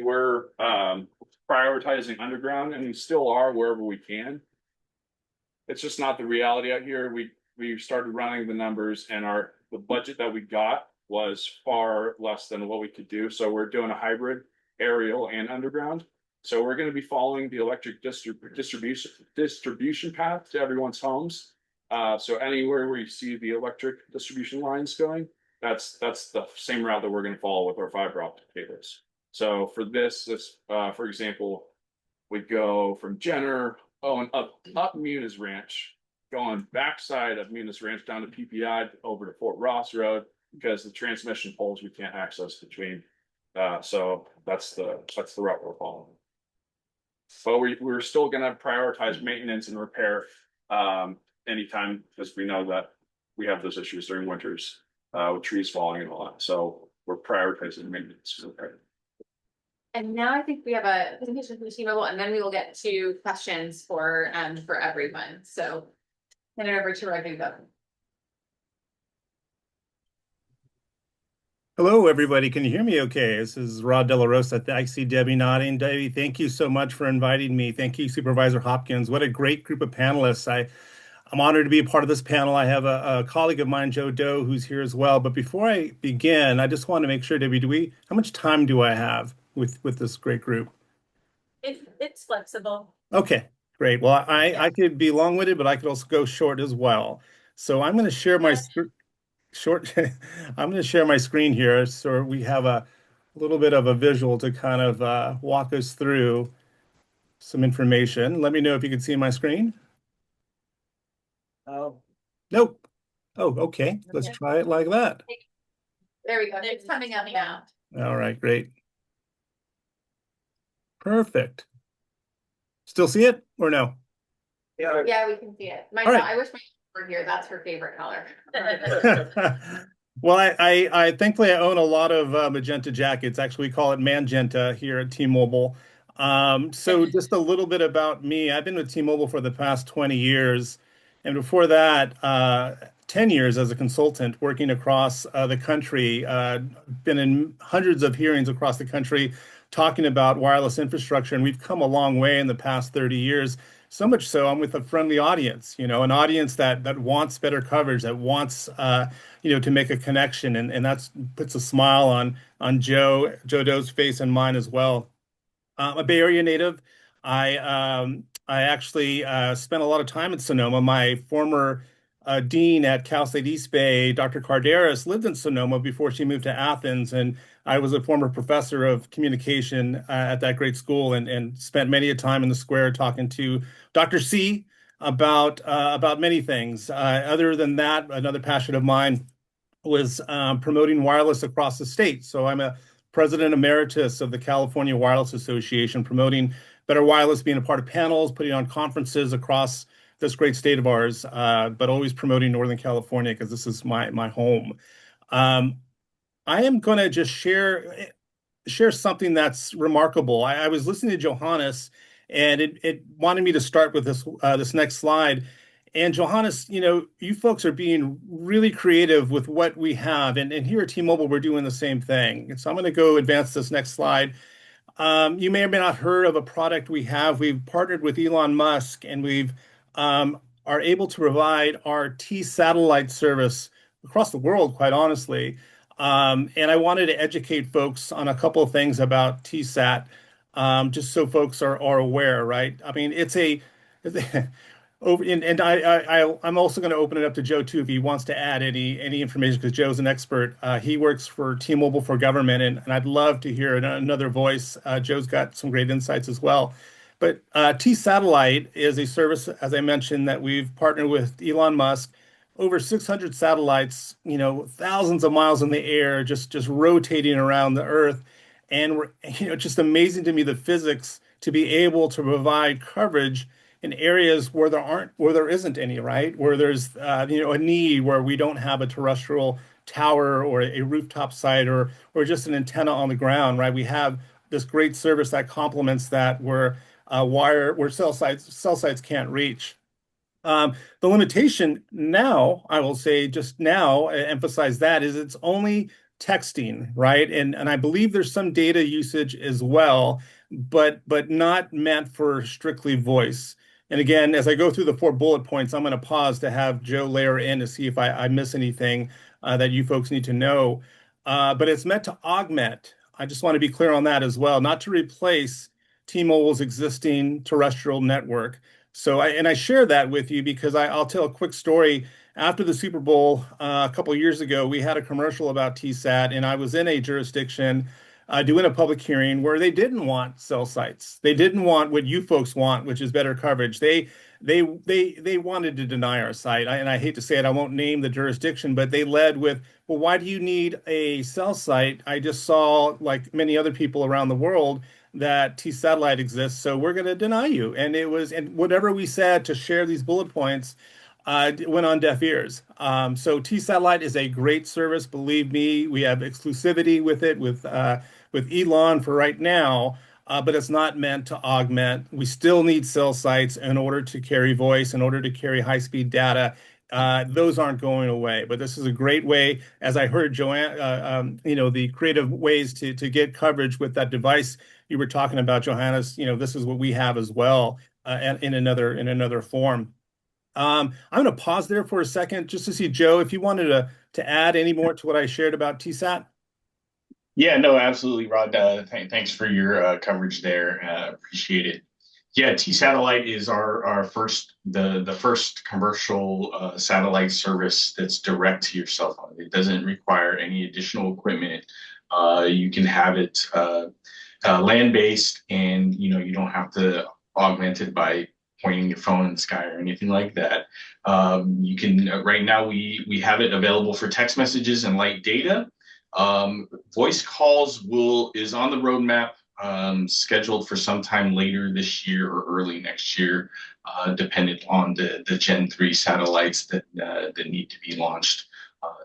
were prioritizing underground, and we still are wherever we can. It's just not the reality out here. We started running the numbers, and the budget that we got was far less than what we could do. So we're doing a hybrid aerial and underground. So we're going to be following the electric distribution path to everyone's homes. So anywhere where you see the electric distribution lines going, that's the same route that we're going to follow with our fiber optic cables. So for this, for example, we go from Jenner, and up Munis Ranch, going backside of Munis Ranch down to PPI over to Fort Ross Road, because the transmission poles we can't access between. So that's the route we're following. But we're still going to prioritize maintenance and repair anytime, because we know that we have those issues during winters with trees falling and all that. So we're prioritizing maintenance and repair. And now I think we have a presentation from T-Mobile, and then we will get to questions for everyone. So hand it over to Rodrigo. Hello, everybody. Can you hear me okay? This is Rod De La Rosa. I see Debbie nodding. Debbie, thank you so much for inviting me. Thank you, Supervisor Hopkins. What a great group of panelists. I'm honored to be a part of this panel. I have a colleague of mine, Joe Doe, who's here as well. But before I begin, I just want to make sure, Debbie, how much time do I have with this great group? It's flexible. Okay, great. Well, I could be long-winded, but I could also go short as well. So I'm going to share my I'm going to share my screen here, so we have a little bit of a visual to kind of walk us through some information. Let me know if you can see my screen. Oh, nope. Oh, okay. Let's try it like that. There we go. It's coming up now. All right, great. Perfect. Still see it or no? Yeah, we can see it. All right. I wish my were here. That's her favorite color. Well, I thankfully I own a lot of magenta jackets. Actually, we call it Mangenta here at T-Mobile. So just a little bit about me. I've been with T-Mobile for the past 20 years. And before that, 10 years as a consultant working across the country, been in hundreds of hearings across the country talking about wireless infrastructure. And we've come a long way in the past 30 years. So much so, I'm with a friendly audience, an audience that wants better coverage, that wants, to make a connection. And that puts a smile on Joe Doe's face and mine as well. I'm a Bay Area native. I actually spent a lot of time in Sonoma. My former dean at Cal State East Bay, Dr. Carderas, lived in Sonoma before she moved to Athens. And I was a former professor of communication at that great school and spent many a time in the square talking to Dr. C about many things. Other than that, another passion of mine was promoting wireless across the state. So I'm a president emeritus of the California Wireless Association, promoting better wireless, being a part of panels, putting on conferences across this great state of ours, but always promoting Northern California because this is my home. I am going to just share something that's remarkable. I was listening to Johannes, and it wanted me to start with this next slide. And Johannes, you folks are being really creative with what we have, and here at T-Mobile, we're doing the same thing. And so I'm going to go advance this next slide. You may or may not heard of a product we have. We've partnered with Elon Musk, and we've are able to provide our T-Satellite service across the world, quite honestly. And I wanted to educate folks on a couple of things about T-Sat, just so folks are aware, right? I mean, I'm also going to open it up to Joe too if he wants to add any information, because Joe's an expert. He works for T-Mobile for Government, and I'd love to hear another voice. Joe's got some great insights as well. But T-Satellite is a service, as I mentioned, that we've partnered with Elon Musk. Over 600 satellites, thousands of miles in the air, just rotating around the Earth. And we're, just amazing to me, the physics to be able to provide coverage in areas where there isn't any, right? Where there's, a need, where we don't have a terrestrial tower or a rooftop site or just an antenna on the ground, right? We have this great service that complements that, where cell sites can't reach. The limitation now, I will say just now, emphasize that is it's only texting, right? And I believe there's some data usage as well, but not meant for strictly voice. And again, as I go through the 4 bullet points, I'm going to pause to have Joe layer in to see if I miss anything that you folks need to know. But it's meant to augment. I just want to be clear on that as well, not to replace T-Mobile's existing terrestrial network. So I share that with you because I'll tell a quick story. After the Super Bowl a couple years ago, we had a commercial about TSAT, and I was in a jurisdiction doing a public hearing where they didn't want cell sites. They didn't want what you folks want, which is better coverage. They wanted to deny our site, and I hate to say it, I won't name the jurisdiction, but they led with, well, why do you need a cell site? I just saw, like many other people around the world, that T-Satellite exists, so we're going to deny you. And and whatever we said to share these bullet points went on deaf ears. So T-Satellite is a great service. Believe me, we have exclusivity with it, with Elon for right now, but it's not meant to augment. We still need cell sites in order to carry voice, in order to carry high-speed data. Those aren't going away, but this is a great way, as I heard Joanne, the creative ways to get coverage with that device you were talking about, Johannes. This is what we have as well, in another form. I'm going to pause there for a second just to see, Joe, if you wanted to add any more to what I shared about TSAT. Yeah, no, absolutely, Rod. Thanks for your coverage there. Appreciate it. Yeah, T-Satellite is our first, the first commercial satellite service that's direct to your cell phone. It doesn't require any additional equipment. You can have it land-based, and you don't have to augment it by pointing your phone in the sky or anything like that. You can right now we have it available for text messages and light data. Voice calls is on the roadmap, scheduled for sometime later this year or early next year, dependent on the Gen 3 satellites that need to be launched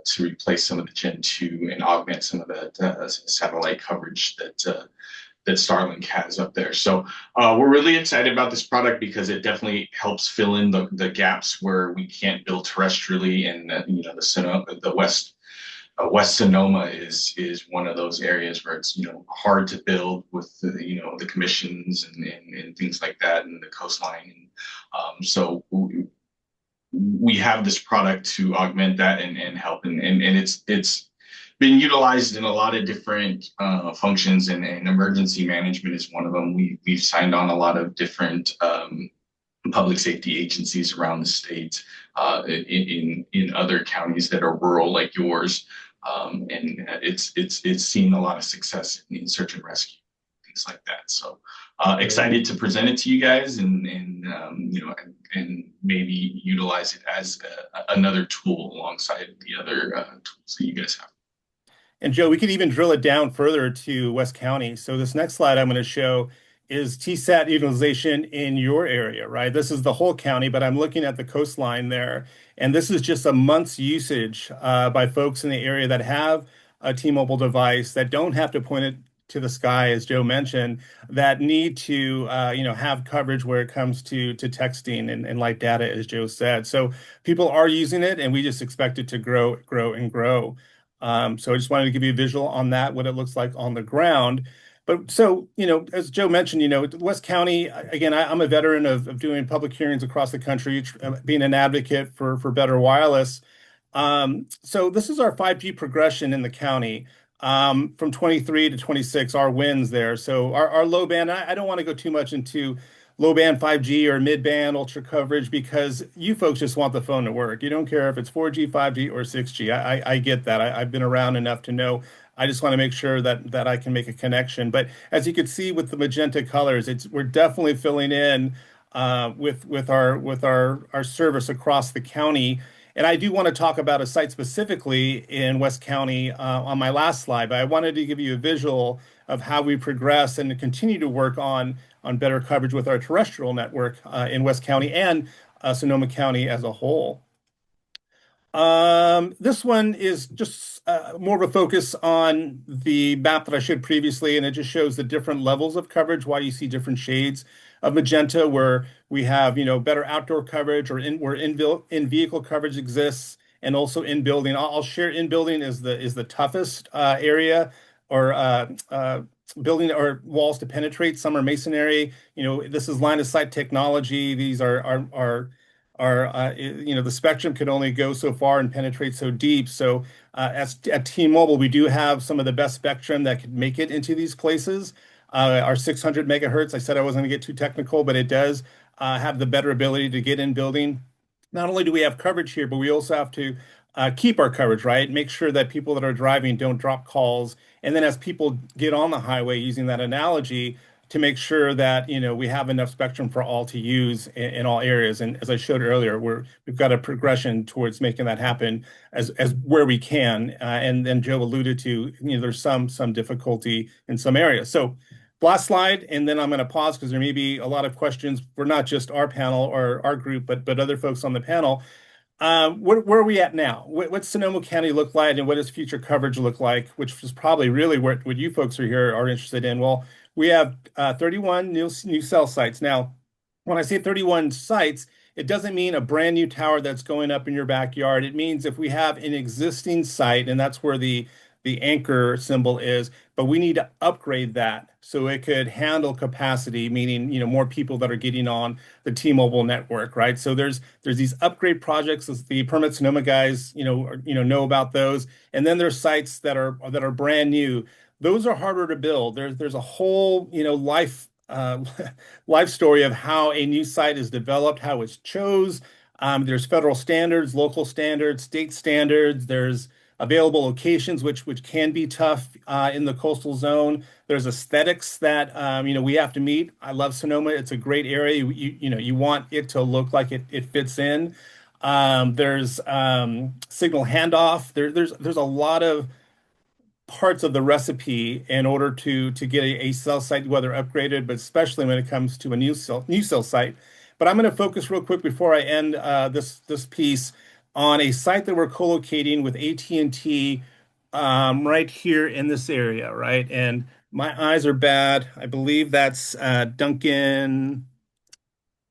to replace some of the Gen 2 and augment some of the satellite coverage that Starlink has up there. So we're really excited about this product because it definitely helps fill in the gaps where we can't build terrestrially, and the West Sonoma is one of those areas where it's hard to build with the commissions and things like that, and the coastline. So we have this product to augment that and help, and it's been utilized in a lot of different functions, and emergency management is one of them. We've signed on a lot of different public safety agencies around the state, in other counties that are rural like yours. And it's seen a lot of success in search and rescue, things like that. So excited to present it to you guys, and maybe utilize it as another tool alongside the other tools that you guys have. And Joe, we could even drill it down further to West County. So this next slide I'm going to show is TSAT utilization in your area, right? This is the whole county, but I'm looking at the coastline there. And this is just a month's usage by folks in the area that have a T-Mobile device, that don't have to point it to the sky, as Joe mentioned, that need to have coverage where it comes to texting and light data, as Joe said. So people are using it, and we just expect it to grow and grow. So I just wanted to give you a visual on that, what it looks like on the ground. But so, as Joe mentioned, West County, again, I'm a veteran of doing public hearings across the country, being an advocate for better wireless. So this is our 5G progression in the county, from 23 to 26, our wins there. So our low band, I don't want to go too much into low band 5G or mid band ultra coverage, because you folks just want the phone to work. You don't care if it's 4G, 5G, or 6G. I get that. I've been around enough to know. I just want to make sure that I can make a connection. But as you can see with the magenta colors, we're definitely filling in with our service across the county. And I do want to talk about a site specifically in West County on my last slide, but I wanted to give you a visual of how we progress and continue to work on better coverage with our terrestrial network in West County and Sonoma County as a whole. This one is just more of a focus on the map that I showed previously, and it just shows the different levels of coverage, why you see different shades of magenta, where we have, better outdoor coverage or where in vehicle coverage exists, and also in building. I'll share in building is the toughest area or building or walls to penetrate. Some are masonry. This is line of sight technology. These the spectrum can only go so far and penetrate so deep. So at T-Mobile, we do have some of the best spectrum that could make it into these places. Our 600 megahertz, I said I wasn't going to get too technical, but it does have the better ability to get in building. Not only do we have coverage here, but we also have to keep our coverage, right? Make sure that people that are driving don't drop calls. And then as people get on the highway, using that analogy, to make sure that we have enough spectrum for all to use in all areas. And as I showed earlier, we've got a progression towards making that happen as where we can. And then Joe alluded to there's some difficulty in some areas. So last slide, and then I'm going to pause because there may be a lot of questions for not just our panel or our group, but other folks on the panel. Where are we at now? What's Sonoma County look like, and what does future coverage look like? Which is probably really what you folks are interested in. Well, we have 31 new cell sites. Now, when I say 31 sites, it doesn't mean a brand new tower that's going up in your backyard. It means if we have an existing site, and that's where the anchor symbol is, but we need to upgrade that so it could handle capacity, meaning more people that are getting on the T-Mobile network, right? So there's these upgrade projects, as the Permit Sonoma guys know about those, and then there's sites that are brand new. Those are harder to build. There's a whole life story of how a new site is developed, how it's chose. There's federal standards, local standards, state standards. There's available locations, which can be tough in the coastal zone. There's aesthetics that we have to meet. I love Sonoma; it's a great area. You want it to look like it fits in. There's signal handoff. There's a lot of parts of the recipe in order to get a cell site, whether upgraded, but especially when it comes to a new cell site. But I'm going to focus real quick before I end this piece on a site that we're co-locating with AT&T right here in this area, right? And my eyes are bad. I believe that's Duncan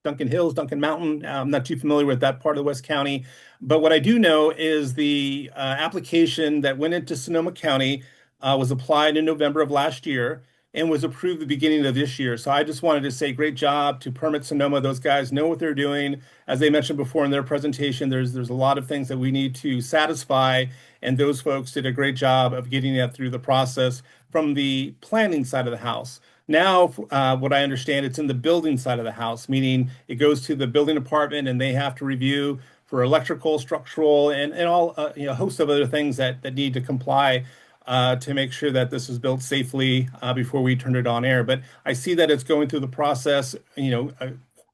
Hills, Duncan Mountain. I'm not too familiar with that part of West County. But what I do know is the application that went into Sonoma County was applied in November of last year and was approved the beginning of this year. So I just wanted to say great job to Permit Sonoma. Those guys know what they're doing. As they mentioned before in their presentation, there's a lot of things that we need to satisfy, and those folks did a great job of getting that through the process from the planning side of the house. Now, what I understand, it's in the building side of the house, meaning it goes to the building department and they have to review for electrical, structural, and all a host of other things that need to comply to make sure that this is built safely before we turn it on air. But I see that it's going through the process,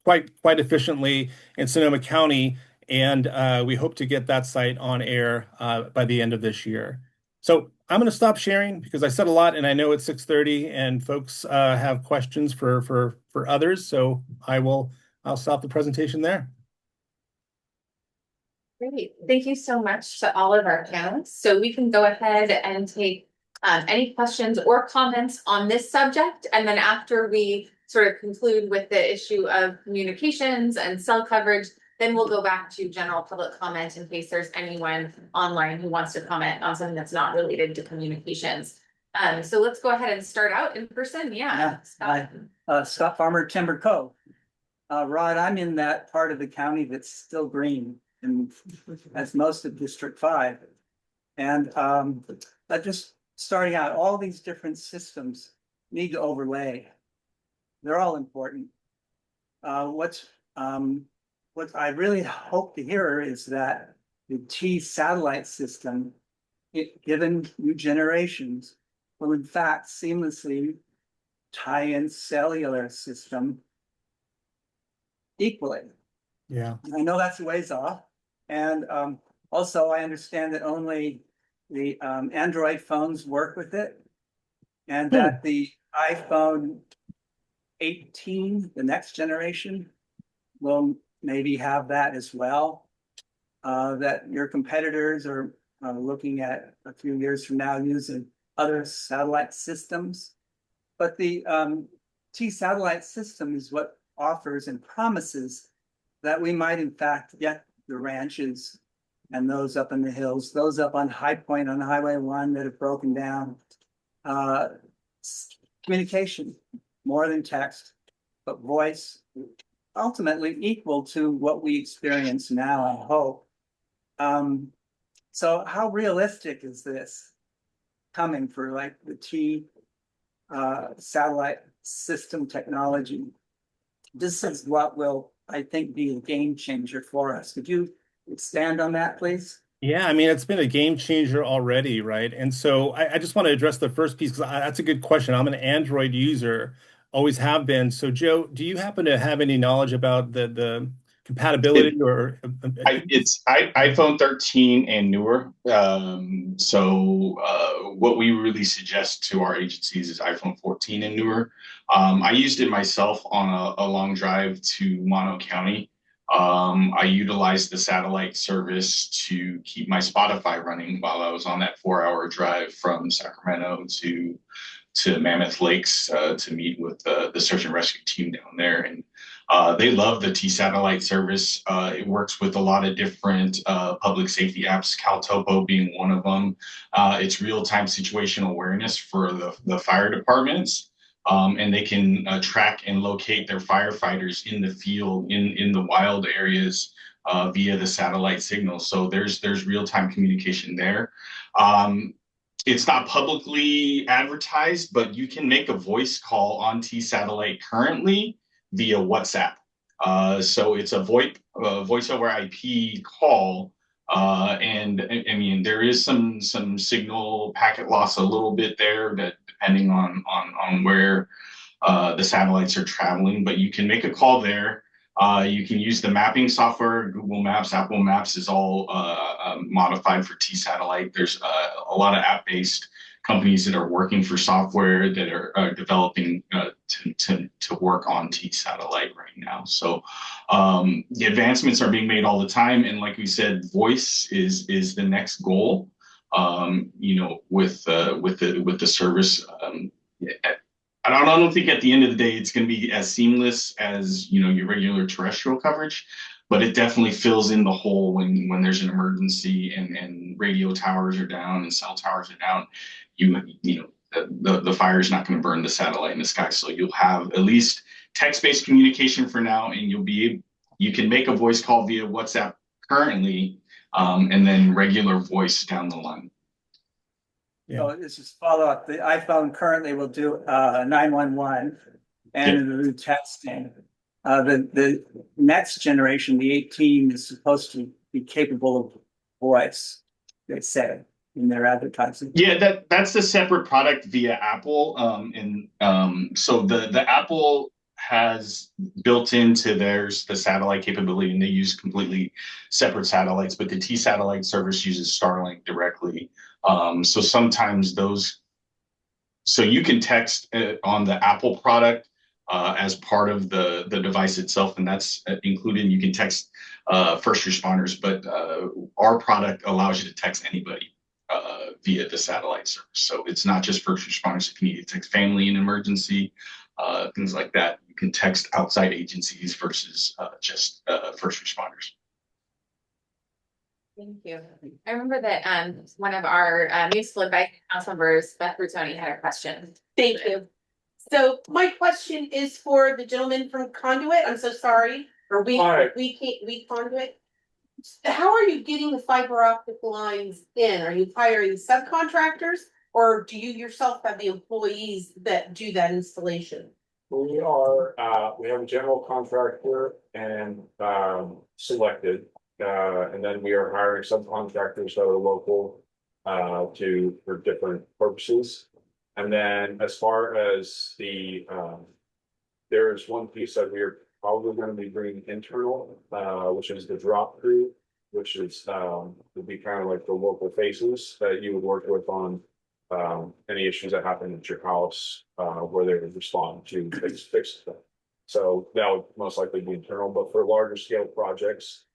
quite efficiently in Sonoma County, and we hope to get that site on air by the end of this year. So I'm going to stop sharing because I said a lot, and I know it's 6:30, and folks have questions for others. So I'll stop the presentation there. Great. Thank you so much to all of our panelists. So we can go ahead and take any questions or comments on this subject. And then after we sort of conclude with the issue of communications and cell coverage, then we'll go back to general public comment in case there's anyone online who wants to comment on something that's not related to communications. So let's go ahead and start out in person. Yeah. Scott Farmer, Timber Cove. Rod, I'm in that part of the county that's still green, and as most of District 5. And just starting out, all these different systems need to overlay. They're all important. What I really hope to hear is that the T satellite system, given new generations, will in fact seamlessly tie in cellular system equally. Yeah. I know that's a ways off. And also I understand that only the Android phones work with it, and that the iPhone 18, the next generation, will maybe have that as well. that your competitors are looking at a few years from now using other satellite systems. But the T-satellite system is what offers and promises that we might in fact get the ranches and those up in the hills, those up on High Point on Highway 1 that have broken down. Communication, more than text, but voice, ultimately equal to what we experience now, I hope. So how realistic is this coming for like the T satellite system technology? This is what will, I think, be a game changer for us. Could you expand on that, please? Yeah, I mean, it's been a game changer already, right? And so I just want to address the first piece because that's a good question. I'm an Android user, always have been. So, Joe, do you happen to have any knowledge about the compatibility or? It's iPhone 13 and newer. What we really suggest to our agencies is iPhone 14 and newer. I used it myself on a long drive to Mono County. I utilized the satellite service to keep my Spotify running while I was on that 4-hour drive from Sacramento to Mammoth Lakes to meet with the search and rescue team down there. And they love the T-satellite service. It works with a lot of different public safety apps, CalTopo being one of them. It's real-time situational awareness for the fire departments. And they can track and locate their firefighters in the field, in the wild areas via the satellite signal. So there's real-time communication there. It's not publicly advertised, but you can make a voice call on T-satellite currently via WhatsApp. So it's a voice over IP call. And I mean, there is some signal packet loss a little bit there, that depending on where the satellites are traveling, but you can make a call there. You can use the mapping software, Google Maps, Apple Maps is all modified for T-satellite. There's a lot of app-based companies that are working for software that are developing to work on T-satellite right now. So the advancements are being made all the time, and like we said, voice is the next goal. You know, with the service. I don't think at the end of the day it's going to be as seamless as, you know, your regular terrestrial coverage, but it definitely fills in the hole when there's an emergency and radio towers are down and cell towers are down. You know, the fire is not going to burn the satellite in the sky, so you'll have at least text-based communication for now, and you can make a voice call via WhatsApp currently, and then regular voice down the line. So this is follow up. The iPhone currently will do 911 and the texting. The next generation, the 18, is supposed to be capable of voice, they say in their advertising. Yeah, that's a separate product via Apple. So the Apple has built into theirs the satellite capability, and they use completely separate satellites, but the T-satellite service uses Starlink directly. So sometimes so you can text on the Apple product as part of the device itself, and that's included. You can text first responders, but our product allows you to text anybody via the satellite service. So it's not just first responders. If you need to text family in emergency, things like that, you can text outside agencies versus just first responders. Thank you. I remember that one of our municipal advice council members, Beth Rutoni, had a question. Thank you. So my question is for the gentleman from Conduit. I'm so sorry. Or we Conduit. How are you getting the fiber optic lines in? Are you hiring subcontractors, or do you yourself have the employees that do that installation? We have a general contractor and selected. And then we are hiring subcontractors that are local for different purposes. And then as far as there is one piece that we're probably going to be bringing internal, which is the drop crew, which is would be kind of like the local faces that you would work with on any issues that happen at your house, where they would respond to fix them. So that would most likely be internal, but for larger scale projects,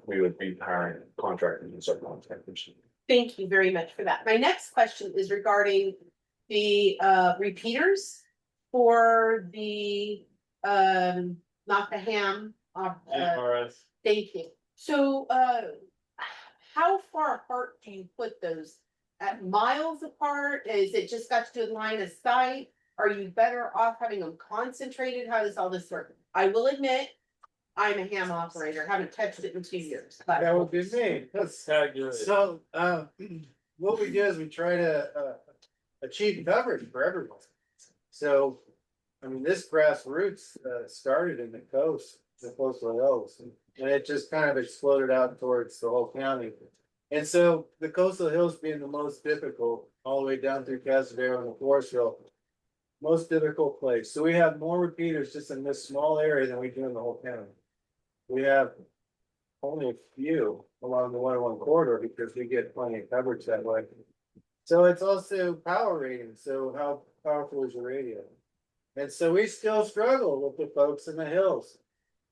we would be hiring contractors and subcontractors. Thank you very much for that. My next question is regarding the repeaters for the not the ham. Thank you. So how far apart do you put those? At miles apart? Is it just got to do with line of sight? Are you better off having them concentrated? How does all this work? I will admit, I'm a ham operator, haven't touched it in 2 years. But That would be me. So, what we do is we try to, achieve coverage for everyone. So, I mean, this grassroots, started in the coast, the coastal hills, and it just kind of exploded out towards the whole county. And so the coastal hills being the most difficult, all the way down through Casadero and the Forestville, most difficult place. So we have more repeaters just in this small area than we do in the whole county. We have only a few along the 101 corridor because we get plenty of coverage that way. So it's also power rating. So how powerful is your radio? And so we still struggle with the folks in the hills.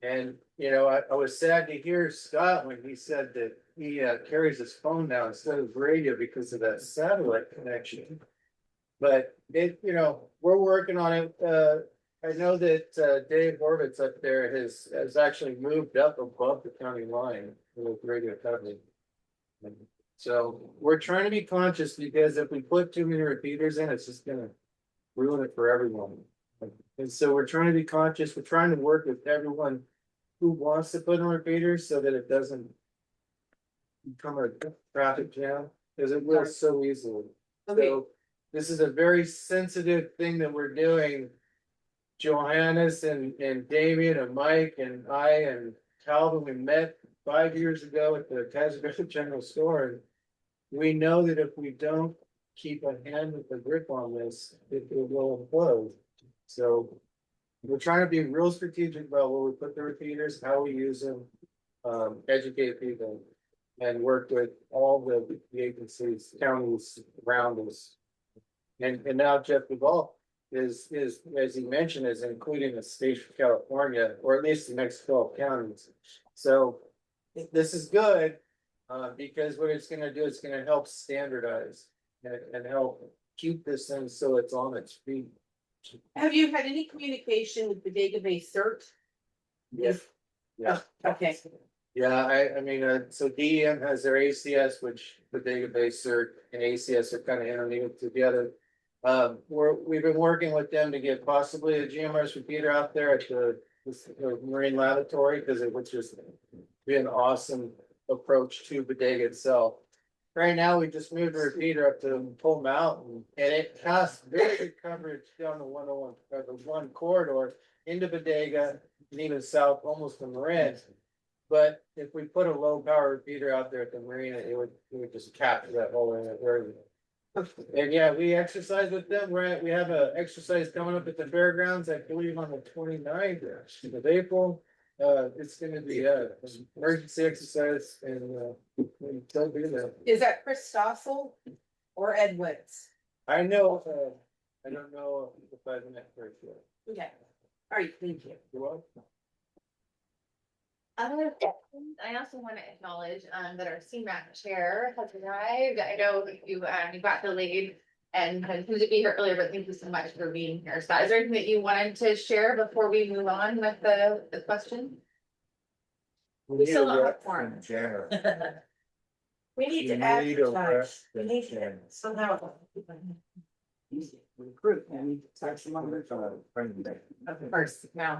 And, you know, I was sad to hear Scott when he said that he carries his phone now instead of radio because of that satellite connection. But it, you know, we're working on it. I know that Dave Horvitz up there has actually moved up above the county line with radio coverage. So we're trying to be conscious because if we put too many repeaters in, it's just gonna ruin it for everyone. And so we're trying to be conscious. We're trying to work with everyone who wants to put in repeaters so that it doesn't become a traffic jam, because it will so easily. So this is a very sensitive thing that we're doing. Johannes and Damien and Mike and I and Calvin, we met 5 years ago at the Casadero General Store. And we know that if we don't keep a hand with the grip on this, it will implode. So we're trying to be real strategic about where we put the repeaters, how we use them, educate people, and work with all the agencies, counties around us. And now Jeff Duvall is, as he mentioned, is including the state of California, or at least the next 12 counties. So this is good, because what it's gonna do, it's gonna help standardize and help keep this thing so it's on its feet. have you had any communication with the database CERT? Yes. Yeah. Okay. Yeah, I mean, so DEM has their ACS, which the database CERT and ACS are kind of interlinked together. We've been working with them to get possibly a GMRS repeater out there at the Marine Laboratory, because it would just be an awesome approach to Bodega itself. Right now, we just moved the repeater up to Pull Mountain, and it has very good coverage down the 101, the 1 corridor into Bodega and even south, almost to Marin. But if we put a low power repeater out there at the marina, it would just capture that whole area. And yeah, we exercise with them. We have an exercise coming up at the fairgrounds, I believe on the 29th of April. It's gonna be an emergency exercise, and don't be there. Is that Chris Stossel or Ed Woods? I know, I don't know if I've met Chris yet. Okay, all right, thank you. You're welcome. Other questions, I also want to acknowledge that our CMAC chair has arrived. I know you got delayed and had to be here earlier, but thank you so much for being here. So is there anything that you wanted to share before we move on with the question? We still don't have form. We need to advertise. We need to somehow. Recruit, and tax them on Of course, no.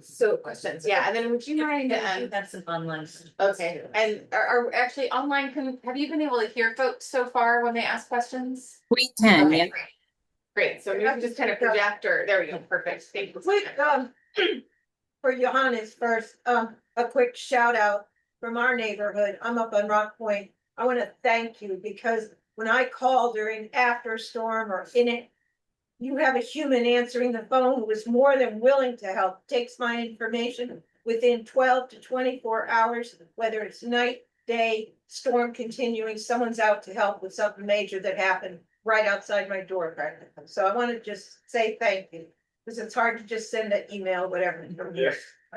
So questions, yeah, and then would you mind, That's an online. okay, and are actually online, have you been able to hear folks so far when they ask questions? We can, Okay, yeah. Great, so maybe just kind of projector, there we go, perfect, thank you. Wait, for Johannes first, a quick shout out from our neighborhood. I'm up on Rock Point. I want to thank you because when I call during after storm or in it, you have a human answering the phone who is more than willing to help, takes my information within 12 to 24 hours, whether it's night, day, storm continuing, someone's out to help with something major that happened right outside my door practically. So I want to just say thank you, because it's hard to just send an email, whatever from here.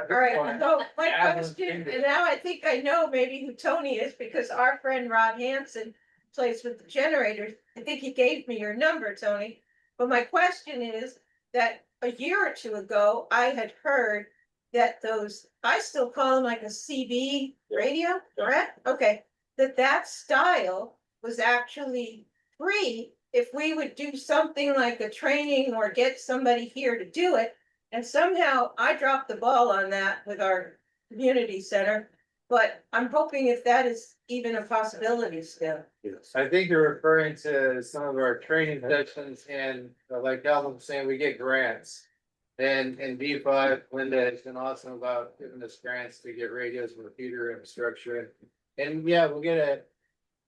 All right, so my question, and now I think I know maybe who Tony is, because our friend Rod Hansen plays with the generators. I think he gave me your number, Tony. But my question is that a year or two ago, I had heard that those, I still call them like a CB radio, correct? Okay, that style was actually free if we would do something like a training or get somebody here to do it. And somehow I dropped the ball on that with our community center, but I'm hoping if that is even a possibility still. Yes. I think you're referring to some of our training sessions and like Calvin was saying, we get grants. And B5, Linda has been awesome about giving us grants to get radios and repeater infrastructure. And yeah, we'll get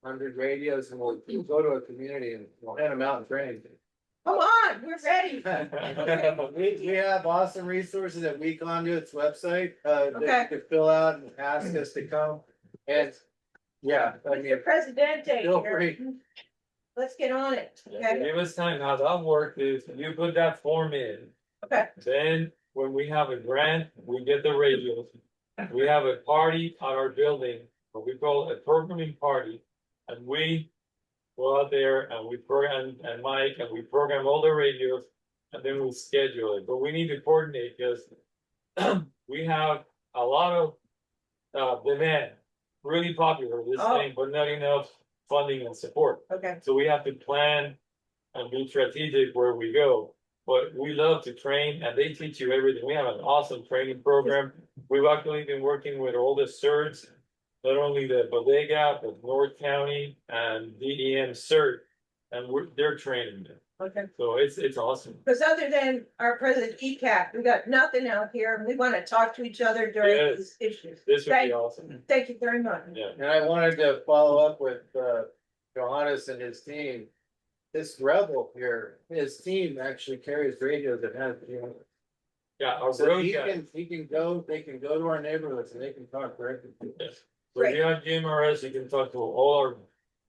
100 radios and we'll go to a community and we'll hand them out and train. Come on, we're ready. We have awesome resources at We Conduit's website, that Okay. you can fill out and ask us to come. And yeah, I Mr. mean, Presidente feel here. free. Let's get on it, okay? Give us time. How that works is you put that form in. Okay. Then when we have a grant, we get the radios. We have a party at our building, what we call a programming party. And we go out there and we program, and Mike, and we program all the radios, and then we schedule it. But we need to coordinate because we have a lot of demand, really popular this thing, but not enough funding and support. Okay. So we have to plan and be strategic where we go. But we love to train and they teach you everything. We have an awesome training program. We've actually been working with all the CERTs, not only the Bodega, but North County and DEM CERT, and they're training them. Okay. So it's awesome. Because other than our president ECAC, we got nothing out here, and we want to talk to each other during Yes. these issues. This would be Thank- awesome. Thank you very much. Yeah. And I wanted to follow up with Johannes and his team. This rebel here, his team actually carries radios that have, Yeah, our so road he guy. can go, they can go to our neighborhoods and they can talk directly. Yes. So if you have GMRS, you can talk to all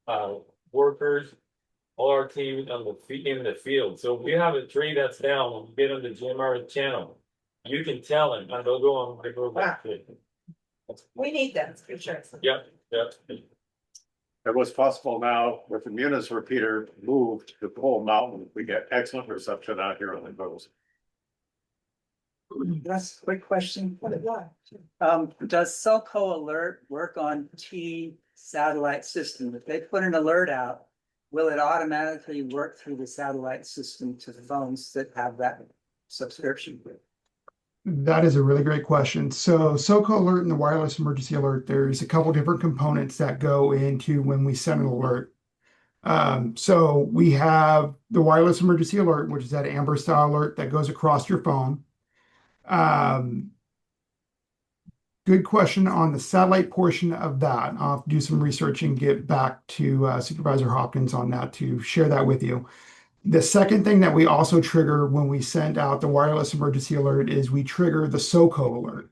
our workers, all our team on in the field. So if we have a tree that's down, when you get on the GMRS channel, you can tell them and they'll go on the road. We need that, for sure. Yep, yep. And what's possible now with the Munis repeater moved to Pole Mountain, we get excellent reception out here on the coast. That's a quick question. Does SoCo Alert work on T satellite system? If they put an alert out, will it automatically work through the satellite system to the phones that have that subscription? That is a really great question. So SoCo Alert and the wireless emergency alert, there's a couple different components that go into when we send an alert. So we have the wireless emergency alert, which is that Amber style alert that goes across your phone. Good question on the satellite portion of that. I'll have to do some research and get back to Supervisor Hopkins on that to share that with you. The second thing that we also trigger when we send out the wireless emergency alert is we trigger the SoCo alert.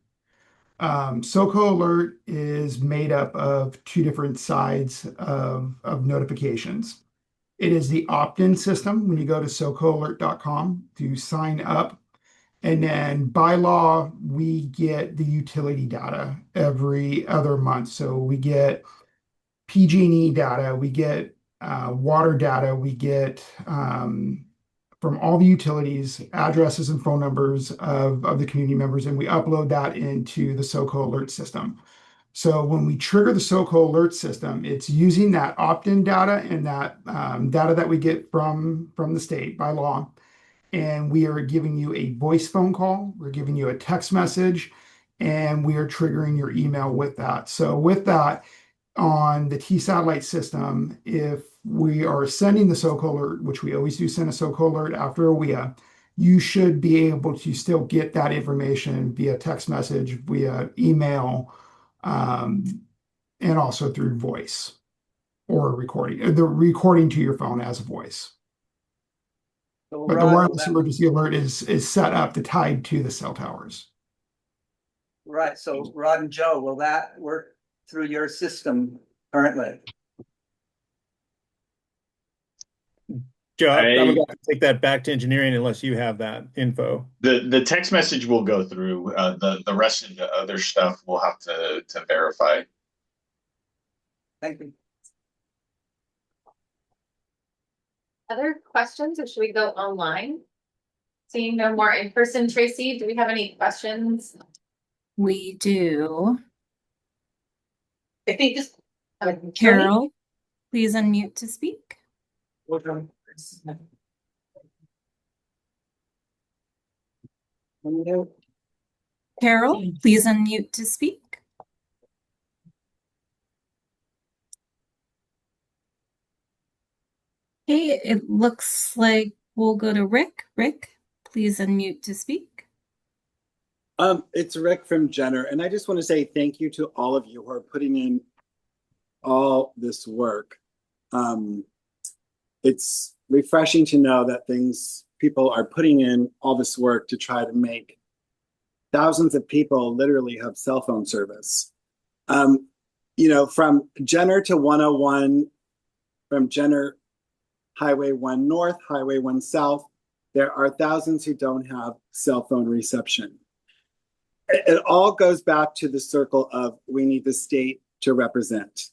SoCo alert is made up of two different sides of notifications. It is the opt-in system when you go to socoalert.com to sign up. And then by law, we get the utility data every other month. So we get PG&E data, we get water data, we get from all the utilities, addresses and phone numbers of the community members, and we upload that into the SoCo Alert system. So when we trigger the SoCo Alert system, it's using that opt-in data and that data that we get from the state by law. And we are giving you a voice phone call, we're giving you a text message, and we are triggering your email with that. So with that, on the T-Satellite system, if we are sending the SoCo Alert, which we always do send a SoCo Alert after a WIA, you should be able to still get that information via text message, via email, and also through voice or recording, the recording to your phone as a voice. So But the Rod, wireless emergency alert is set up to tied to the cell towers. right, so Rod and Joe, will that work through your system currently? Joe, I'm going to take that back to engineering unless you have that info. The text message will go through. The rest of the other stuff we'll have to verify. Thank you. Other questions, or should we go online? Seeing no more in person, Tracy, do we have any questions? We do. I think just. Carol, please unmute to speak. Welcome. Carol, please unmute to speak. Okay, it looks like we'll go to Rick. Rick, please unmute to speak. It's Rick from Jenner, and I just want to say thank you to all of you who are putting in all this work. It's refreshing to know that people are putting in all this work to try to make thousands of people literally have cell phone service. From Jenner to 101, from Jenner Highway 1 North, Highway 1 South, there are thousands who don't have cell phone reception. It all goes back to the circle of we need the state to represent.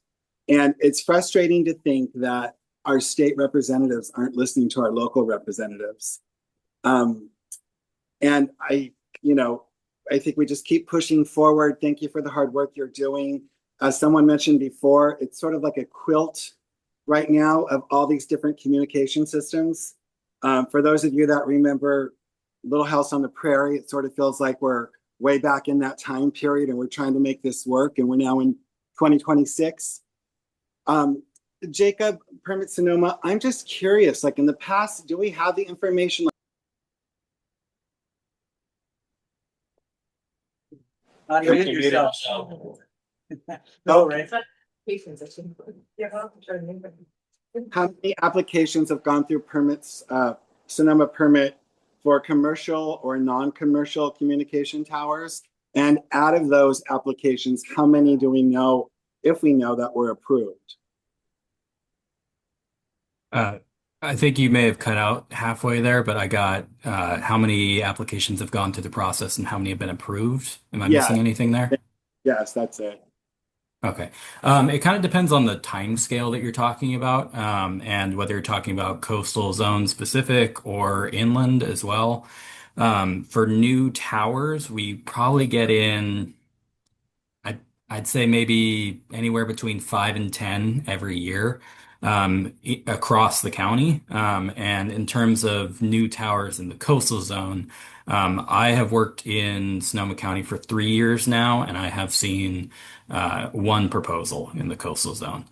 And it's frustrating to think that our state representatives aren't listening to our local representatives. And I think we just keep pushing forward. Thank you for the hard work you're doing. As someone mentioned before, it's sort of like a quilt right now of all these different communication systems. For those of you that remember Little House on the Prairie, it sort of feels like we're way back in that time period and we're trying to make this work, and we're now in 2026. Jacob, Permit Sonoma, I'm just curious, like in the past, do we have the information? Unmute yourself. No, right? How many applications have gone through permits, Sonoma permit for commercial or non-commercial communication towers? And out of those applications, how many do we know, if we know, that were approved? I think you may have cut out halfway there, but I got how many applications have gone through the process and how many have been approved? Am I missing anything there? Yes, that's it. Okay. It kind of depends on the time scale that you're talking about, and whether you're talking about coastal zone specific or inland as well. For new towers, we probably get in, I'd say maybe anywhere between 5 and 10 every year, across the county. And in terms of new towers in the coastal zone, I have worked in Sonoma County for 3 years now, and I have seen one proposal in the coastal zone.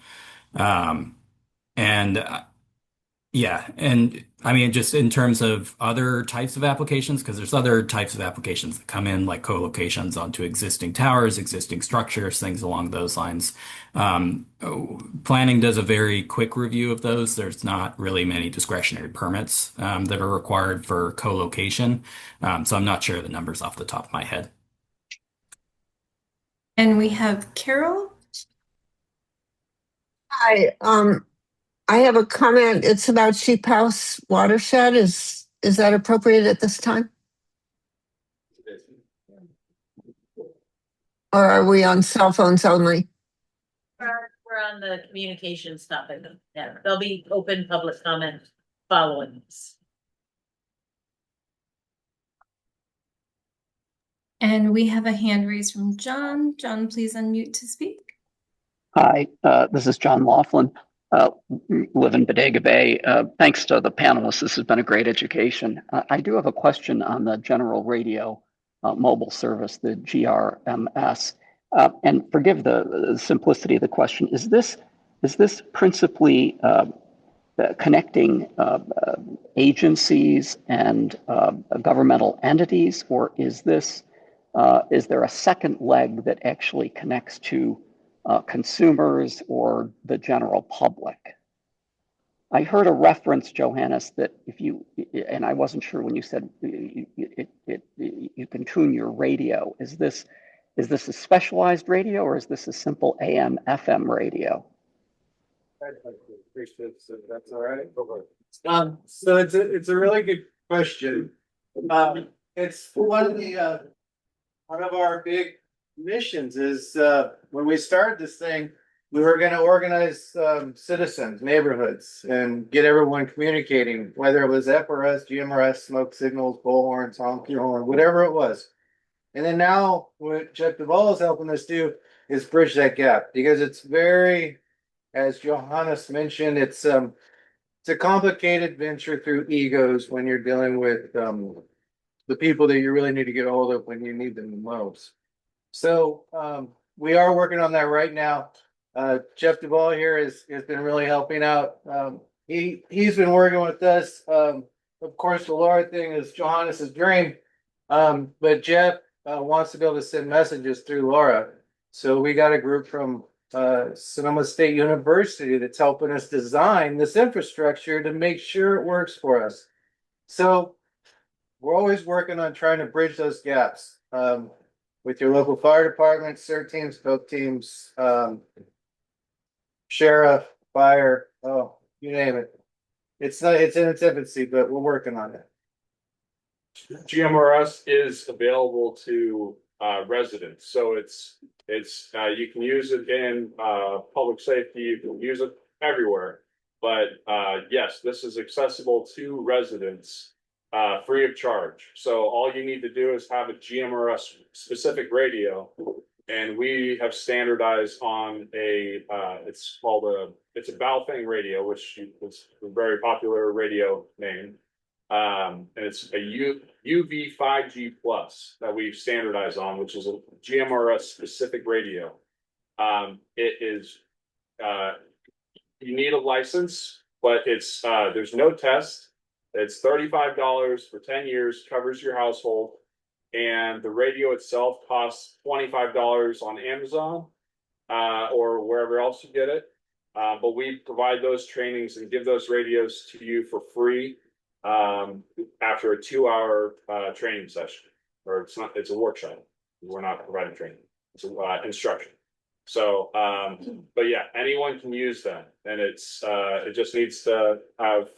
Yeah, and I mean, just in terms of other types of applications, because there's other types of applications that come in, like co-locations onto existing towers, existing structures, things along those lines. Planning does a very quick review of those. There's not really many discretionary permits that are required for co-location. So I'm not sure the numbers off the top of my head. And we have Carol. Hi, I have a comment. It's about Sheep House watershed. Is that appropriate at this time? Or are we on cell phones only? We're on the communications topic. Yeah, there'll be open public comment following this. And we have a hand raised from John. John, please unmute to speak. Hi, this is John Laughlin. Live in Bodega Bay. Thanks to the panelists, this has been a great education. I do have a question on the General Radio mobile service, the GRMS. And forgive the simplicity of the question. Is this principally connecting agencies and governmental entities, or is there a second leg that actually connects to consumers or the general public? I heard a reference, Johannes, that and I wasn't sure when you said you can tune your radio. Is this a specialized radio, or is this a simple AM/FM radio? That's all right. So it's a really good question. It's one of our big missions is, when we started this thing, we were gonna organize, citizens, neighborhoods and get everyone communicating, whether it was FRS, GMRS, smoke signals, bullhorns, honky horn, whatever it was. And then now what Jeff Duvall is helping us do is bridge that gap because it's very, as Johannes mentioned, it's a complicated venture through egos when you're dealing with the people that you really need to get a hold of when you need them the most. So we are working on that right now. Jeff Duvall here has been really helping out. He's been working with us. Of course, the Laura thing is Johannes's dream, but Jeff wants to be able to send messages through Laura. So we got a group from Sonoma State University that's helping us design this infrastructure to make sure it works for us. So we're always working on trying to bridge those gaps with your local fire department, CERT teams, both teams, sheriff, fire, oh, you name it. It's in its infancy, but we're working on it. GMRS is available to residents, so it's you can use it in public safety, you can use it everywhere. But yes, this is accessible to residents free of charge. So all you need to do is have a GMRS specific radio, and we have standardized on a it's a Baofeng radio, which is a very popular radio name. And it's a UV5G plus that we've standardized on, which is a GMRS specific radio. It is you need a license, but it's there's no test. It's $35 for 10 years, covers your household, and the radio itself costs $25 on Amazon or wherever else you get it. But we provide those trainings and give those radios to you for free after a 2-hour training session, or it's a workshop. We're not providing training, it's instruction. So but yeah, anyone can use that, and it just needs to have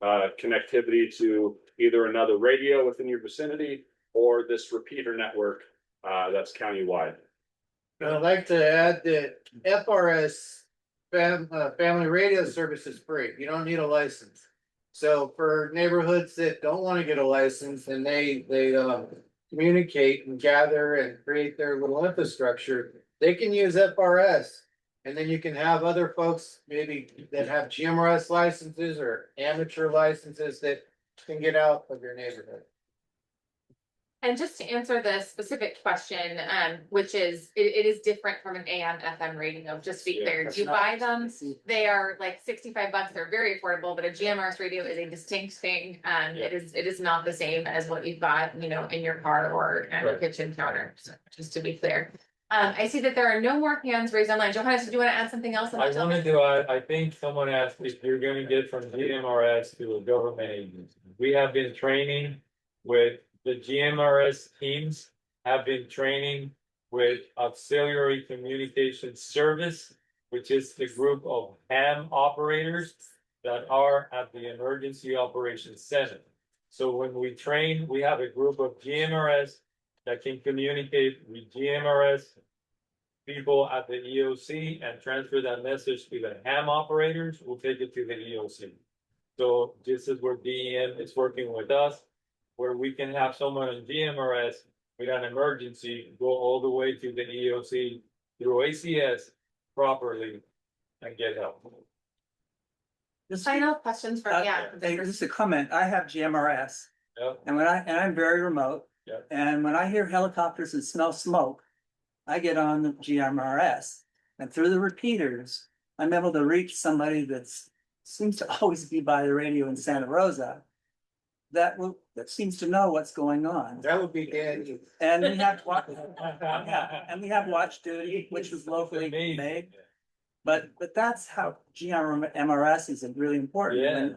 connectivity to either another radio within your vicinity or this repeater network that's countywide. I'd like to add that FRS family radio service is free. You don't need a license. So for neighborhoods that don't want to get a license and they communicate and gather and create their little infrastructure, they can use FRS. And then you can have other folks maybe that have GMRS licenses or amateur licenses that can get out of your neighborhood. And just to answer the specific question, which is, it is different from an AM FM radio, just to be clear. Do you buy them? They are like $65. They're very affordable, but a GMRS radio is a distinct thing. It is not the same as what you've got, in your car or on your kitchen counter, so just to be clear. I see that there are no more hands raised online. Johannes, do you want to add something else? I wanted to, I think someone asked if you're going to get from GMRS to a government agency. We have been training with the GMRS teams, have been training with Auxiliary Communication Service, which is the group of ham operators that are at the Emergency Operations Center. So when we train, we have a group of GMRS that can communicate with GMRS people at the EOC and transfer that message to the ham operators. We'll take it to the EOC. So this is where DEM is working with us, where we can have someone in GMRS with an emergency go all the way to the EOC through ACS properly and get help. Final questions for Just a comment. I have GMRS. Yep. And I'm very remote. Yep. And when I hear helicopters and smell smoke, I get on the GMRS, and through the repeaters, I'm able to reach somebody that seems to always be by the radio in Santa Rosa. That seems to know what's going on. That would be Danny. And we have and we have Watch Duty, which was locally made. But that's how GMRS is really important. Yeah.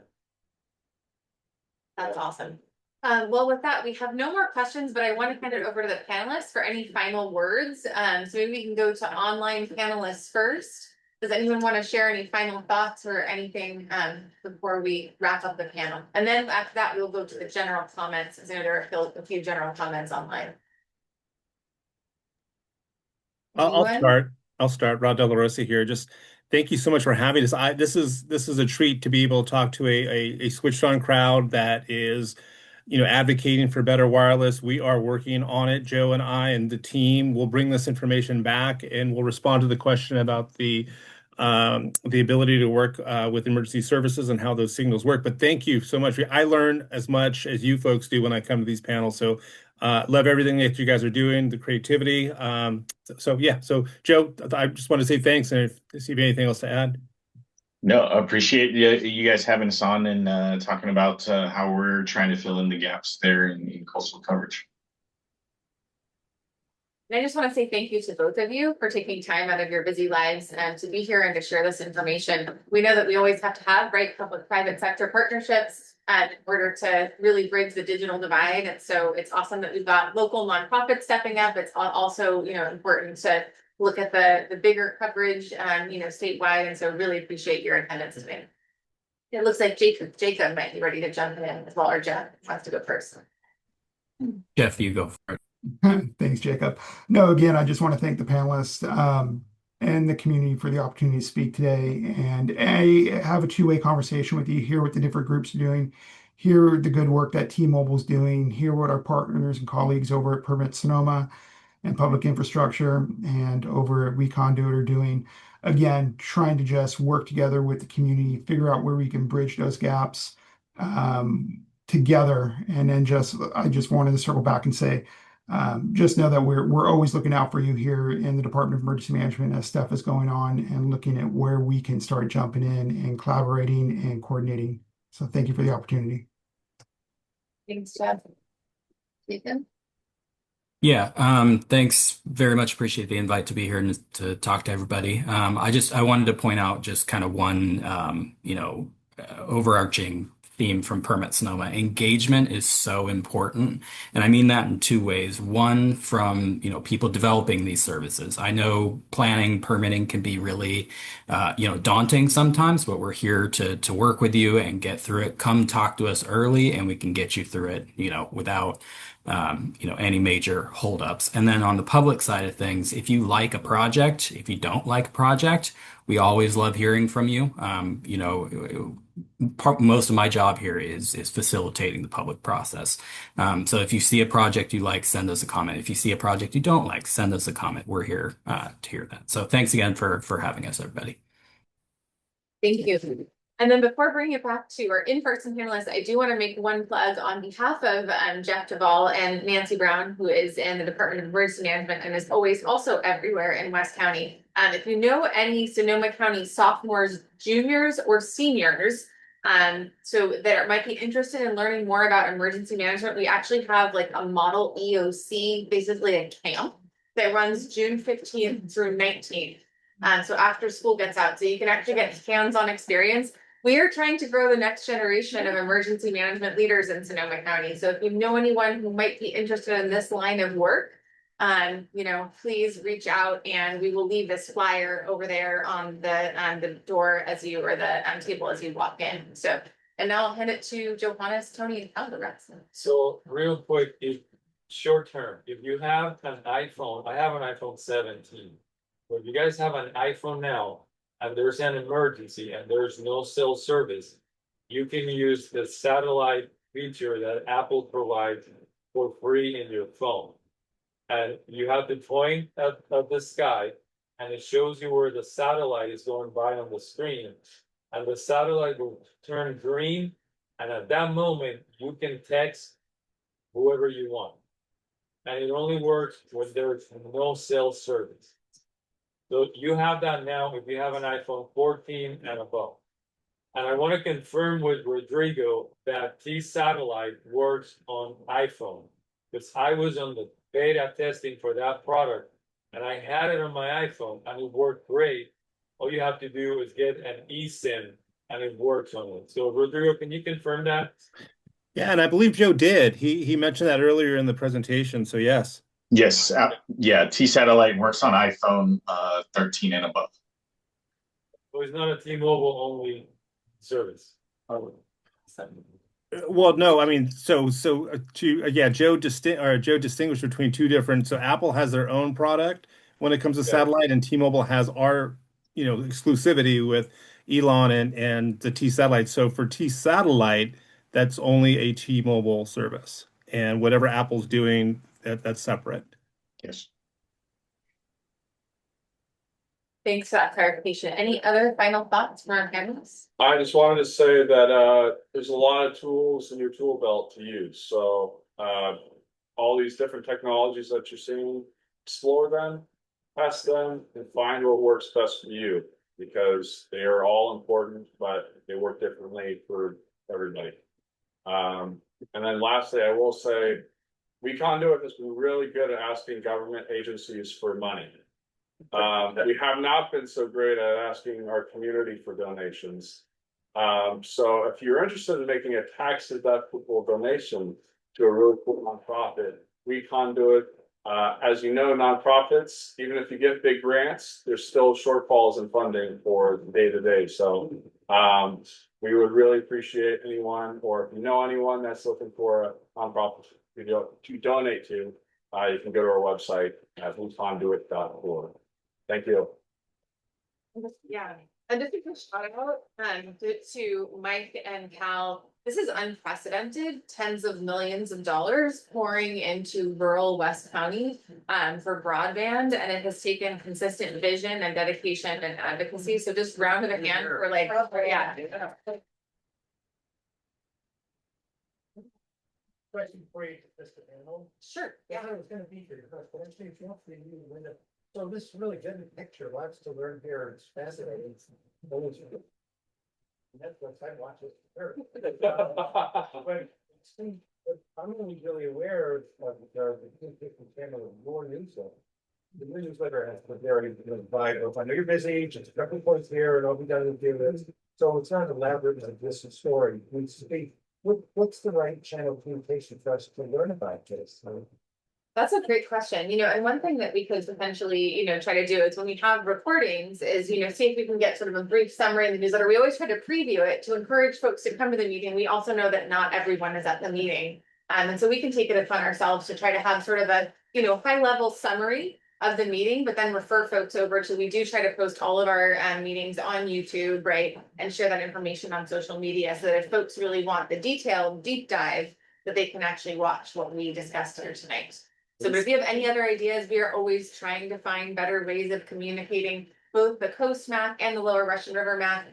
That's awesome. Well, with that, we have no more questions, but I want to hand it over to the panelists for any final words. So maybe we can go to online panelists first. Does anyone want to share any final thoughts or anything before we wrap up the panel? And then after that, we'll go to the general comments. I know there are a few general comments online. I'll Anyone? start. I'll start. Rod Delarosa here. Just thank you so much for having us. This is a treat to be able to talk to a switched on crowd that is, advocating for better wireless. We are working on it. Joe and I and the team will bring this information back, and we'll respond to the question about the ability to work with emergency services and how those signals work. But thank you so much. I learn as much as you folks do when I come to these panels. So love everything that you guys are doing, the creativity. So Joe, I just want to say thanks, and see if you have anything else to add. No, appreciate you guys having us on and talking about how we're trying to fill in the gaps there in coastal coverage. And I just want to say thank you to both of you for taking time out of your busy lives and to be here and to share this information. We know that we always have to have public-private sector partnerships in order to really bridge the digital divide. And so it's awesome that we've got local nonprofits stepping up. It's also, important to look at the bigger coverage, statewide. And so really appreciate your attendance today. It looks like Jacob might be ready to jump in as well, or Jeff wants to go first. Jeff, you go for it. Thanks, Jacob. No, again, I just want to thank the panelists and the community for the opportunity to speak today and have a two-way conversation with you, hear what the different groups are doing, hear the good work that T-Mobile is doing, hear what our partners and colleagues over at Permit Sonoma and Public Infrastructure and over at WeConduit are doing. Again, trying to just work together with the community, figure out where we can bridge those gaps together. And then I just wanted to circle back and say, just know that we're always looking out for you here in the Department of Emergency Management as stuff is going on and looking at where we can start jumping in and collaborating and coordinating. So thank you for the opportunity. Thanks, Jeff. Ethan? Yeah, thanks very much. Appreciate the invite to be here and to talk to everybody. I wanted to point out just kind of one, overarching theme from Permit Sonoma. Engagement is so important. And I mean that in two ways. One, from, people developing these services. I know planning, permitting can be really, daunting sometimes, but we're here to work with you and get through it. Come talk to us early and we can get you through it, without any major holdups. And then on the public side of things, if you like a project, if you don't like a project, we always love hearing from you. Most of my job here is facilitating the public process. So if you see a project you like, send us a comment. If you see a project you don't like, send us a comment. We're here to hear that. So thanks again for having us, everybody. Thank you. And then before bringing it back to our in-person panelists, I do want to make one plug on behalf of Jeff Duvall and Nancy Brown, who is in the Department of Emergency Management and is always also everywhere in West County. If you know any Sonoma County sophomores, juniors, or seniors, so that might be interested in learning more about emergency management, we actually have like a model EOC, basically a camp that runs June 15th through 19th. So after school gets out, so you can actually get hands-on experience. We are trying to grow the next generation of emergency management leaders in Sonoma County. So if you know anyone who might be interested in this line of work, please reach out and we will leave this flyer over there on the door or the table as you walk in. So, and now I'll hand it to Johannes, Tony, and Calderex. So real quick, short term, if you have an iPhone, I have an iPhone 17. But if you guys have an iPhone now and there's an emergency and there's no cell service, you can use the satellite feature that Apple provides for free in your phone. And you have to point at the sky and it shows you where the satellite is going by on the screen. And the satellite will turn green. And at that moment, you can text whoever you want. And it only works when there's no cell service. So you have that now if you have an iPhone 14 and above. And I want to confirm with Rodrigo that T-Satellite works on iPhone. Because I was on the beta testing for that product and I had it on my iPhone and it worked great. All you have to do is get an eSIM and it works on it. So Rodrigo, can you confirm that? Yeah, and I believe Joe did. He mentioned that earlier in the presentation. So yes. Yes, yeah, T-Satellite works on iPhone 13 and above. So it's not a T-Mobile only service. Well, no, I mean, Joe distinguished between two different. So Apple has their own product when it comes to satellite, and T-Mobile has our, exclusivity with Elon and the T satellite. So for T satellite, that's only a T-Mobile service, and whatever Apple's doing, that's separate. Yes. Thanks for that clarification. Any other final thoughts from our panelists? I just wanted to say that there's a lot of tools in your tool belt to use. So all these different technologies that you're seeing, explore them, test them, and find what works best for you, because they are all important, but they work differently for everybody. And then lastly, I will say, WeConduit has been really good at asking government agencies for money. We have not been so great at asking our community for donations. So if you're interested in making a tax deductible donation to a really cool nonprofit, WeConduit, as you know, nonprofits, even if you get big grants, there's still shortfalls in funding for day to day. So we would really appreciate anyone, or if you know anyone that's looking for a nonprofit to donate to, you can go to our website at WeConduit.org. Thank you. Yeah, and just a quick shout out to Mike and Cal. This is unprecedented, tens of millions of dollars pouring into rural West County for broadband, and it has taken consistent vision and dedication and advocacy. So just round of a hand for Question for you, Mr. Daniel. Sure. Yeah, I was gonna be here, but actually, if you want to, Linda. So this really good picture, lots to learn here, it's fascinating. Netflix, I watch it. But I'm only really aware of the different channel of your newsletter. The newsletter has been very vital. I know you're busy, just a couple points here, and all we done to do this. So it's not elaborate as this story. We speak. What's the right channel of communication for us to learn about this? That's a great question, and one thing that we could potentially, try to do is when we have recordings is, see if we can get sort of a brief summary in the newsletter. We always try to preview it to encourage folks to come to the meeting. We also know that not everyone is at the meeting. And so we can take it upon ourselves to try to have sort of a, high level summary of the meeting, but then refer folks over to, we do try to post all of our meetings on YouTube, right? And share that information on social media so that if folks really want the detailed deep dive, that they can actually watch what we discussed here tonight. So if you have any other ideas, we are always trying to find better ways of communicating both the Coast MAC and the Lower Russian River MAC,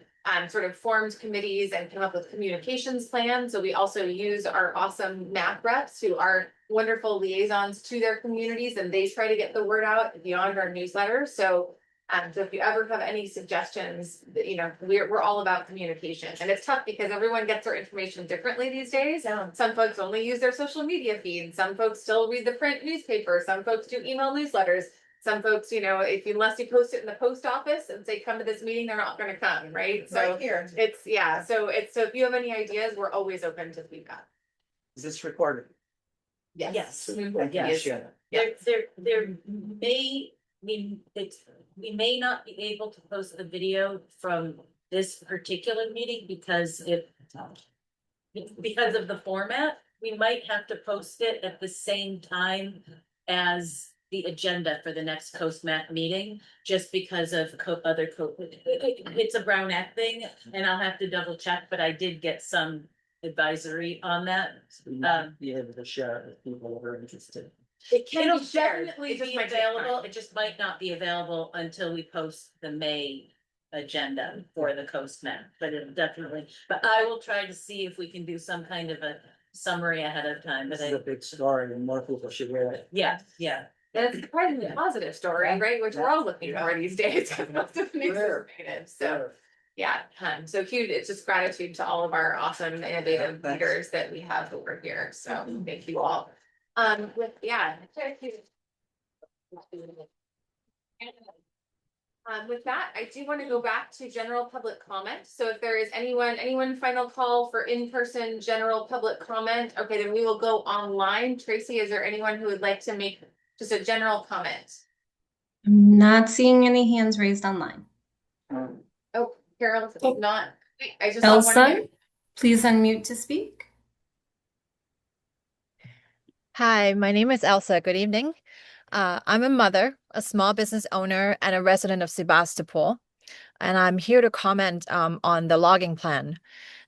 sort of formed committees and come up with communications plans. So we also use our awesome MAC reps who are wonderful liaisons to their communities, and they try to get the word out beyond our newsletter. So if you ever have any suggestions, we're all about communication, and it's tough because everyone gets their information differently these days. Some folks only use their social media feed. Some folks still read the print newspaper. Some folks do email newsletters. Some folks, unless you post it in the post office and say, come to this meeting, they're not going to come, right? So Right here. so if you have any ideas, we're always open to feedback. Is this recorded? Yes. Yes. We may not be able to post the video from this particular meeting because of the format. We might have to post it at the same time as the agenda for the next Coast MAC meeting, just because of it's a Brown Act thing, and I'll have to double check, but I did get some advisory on that. Be able to share if people are interested. It'll definitely be available. It just might not be available until we post the May agenda for the Coast MAC, but it'll definitely, but I will try to see if we can do some kind of a summary ahead of time. But This is a big story and more people should hear it. yeah. And it's a surprisingly positive story, right? Which we're all looking for these days. Most of the news is negative. So yeah, so huge. It's just gratitude to all of our awesome, innovative leaders that we have over here. So thank you all. With that, I do want to go back to general public comment. So if there is anyone final call for in-person general public comment, okay, then we will go online. Tracy, is there anyone who would like to make just a general comment? I'm not seeing any hands raised online. Oh, Carol, it's not, I just don't want Elsa, to. please unmute to speak. Hi, my name is Elsa. Good evening. I'm a mother, a small business owner, and a resident of Sebastopol. And I'm here to comment on the logging plan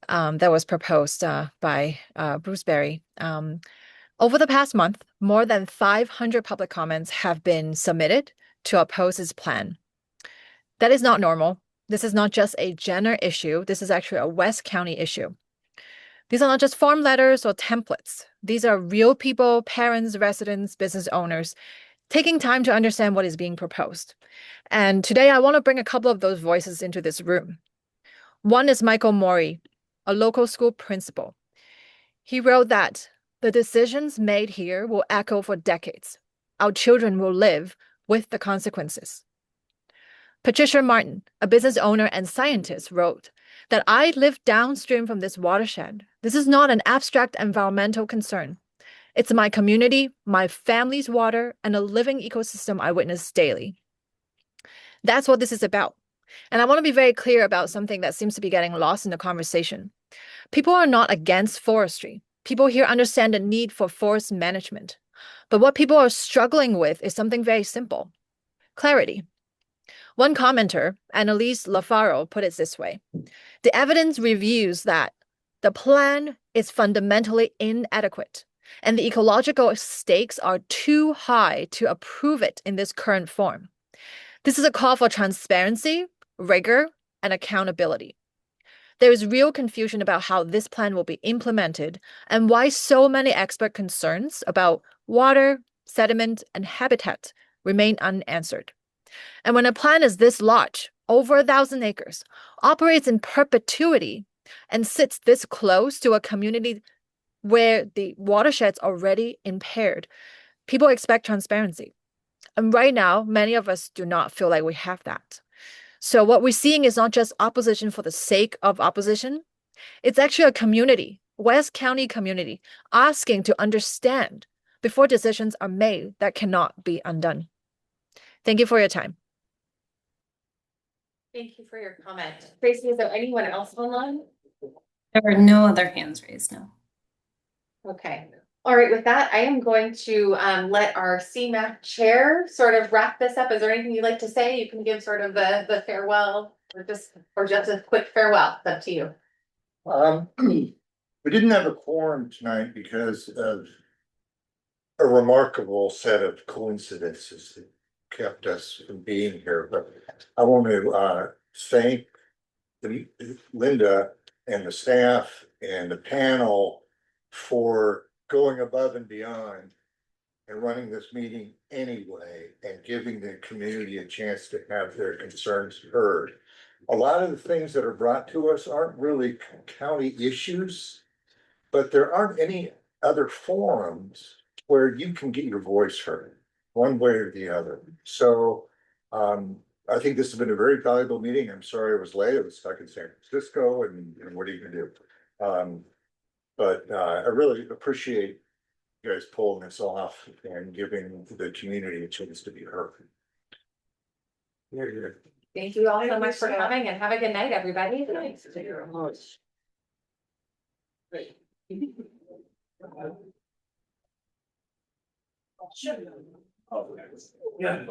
that was proposed by Bruce Berry. Over the past month, more than 500 public comments have been submitted to oppose his plan. That is not normal. This is not just a Jenner issue. This is actually a West County issue. These are not just form letters or templates. These are real people, parents, residents, business owners, taking time to understand what is being proposed. And today I want to bring a couple of those voices into this room. One is Michael Mori, a local school principal. He wrote that the decisions made here will echo for decades. Our children will live with the consequences. Patricia Martin, a business owner and scientist, wrote that I live downstream from this watershed. This is not an abstract environmental concern. It's my community, my family's water, and a living ecosystem I witness daily. That's what this is about. And I want to be very clear about something that seems to be getting lost in the conversation. People are not against forestry. People here understand the need for forest management. But what people are struggling with is something very simple: clarity. One commenter, Annalise Lafaro, put it this way: the evidence reviews that the plan is fundamentally inadequate, and the ecological stakes are too high to approve it in this current form. This is a call for transparency, rigor, and accountability. There is real confusion about how this plan will be implemented and why so many expert concerns about water, sediment, and habitat remain unanswered. And when a plan is this large, over 1,000 acres, operates in perpetuity, and sits this close to a community where the watershed's already impaired, people expect transparency. And right now, many of us do not feel like we have that. So what we're seeing is not just opposition for the sake of opposition. It's actually a community, West County community, asking to understand before decisions are made that cannot be undone. Thank you for your time. Thank you for your comment. Tracy, is there anyone else online? There are no other hands raised now. Okay. All right, with that, I am going to let our CMAC chair sort of wrap this up. Is there anything you'd like to say? You can give sort of the farewell or just a quick farewell. It's up to you. We didn't have a quorum tonight because of a remarkable set of coincidences that kept us from being here, but I want to thank Linda and the staff and the panel for going above and beyond and running this meeting anyway and giving the community a chance to have their concerns heard. A lot of the things that are brought to us aren't really county issues, but there aren't any other forums where you can get your voice heard one way or the other. So I think this has been a very valuable meeting. I'm sorry I was late. I was stuck in San Francisco and what are you gonna do? But I really appreciate you guys pulling this off and giving the community a chance to be heard. Thank you all so much for coming and have a good night, everybody. Yeah.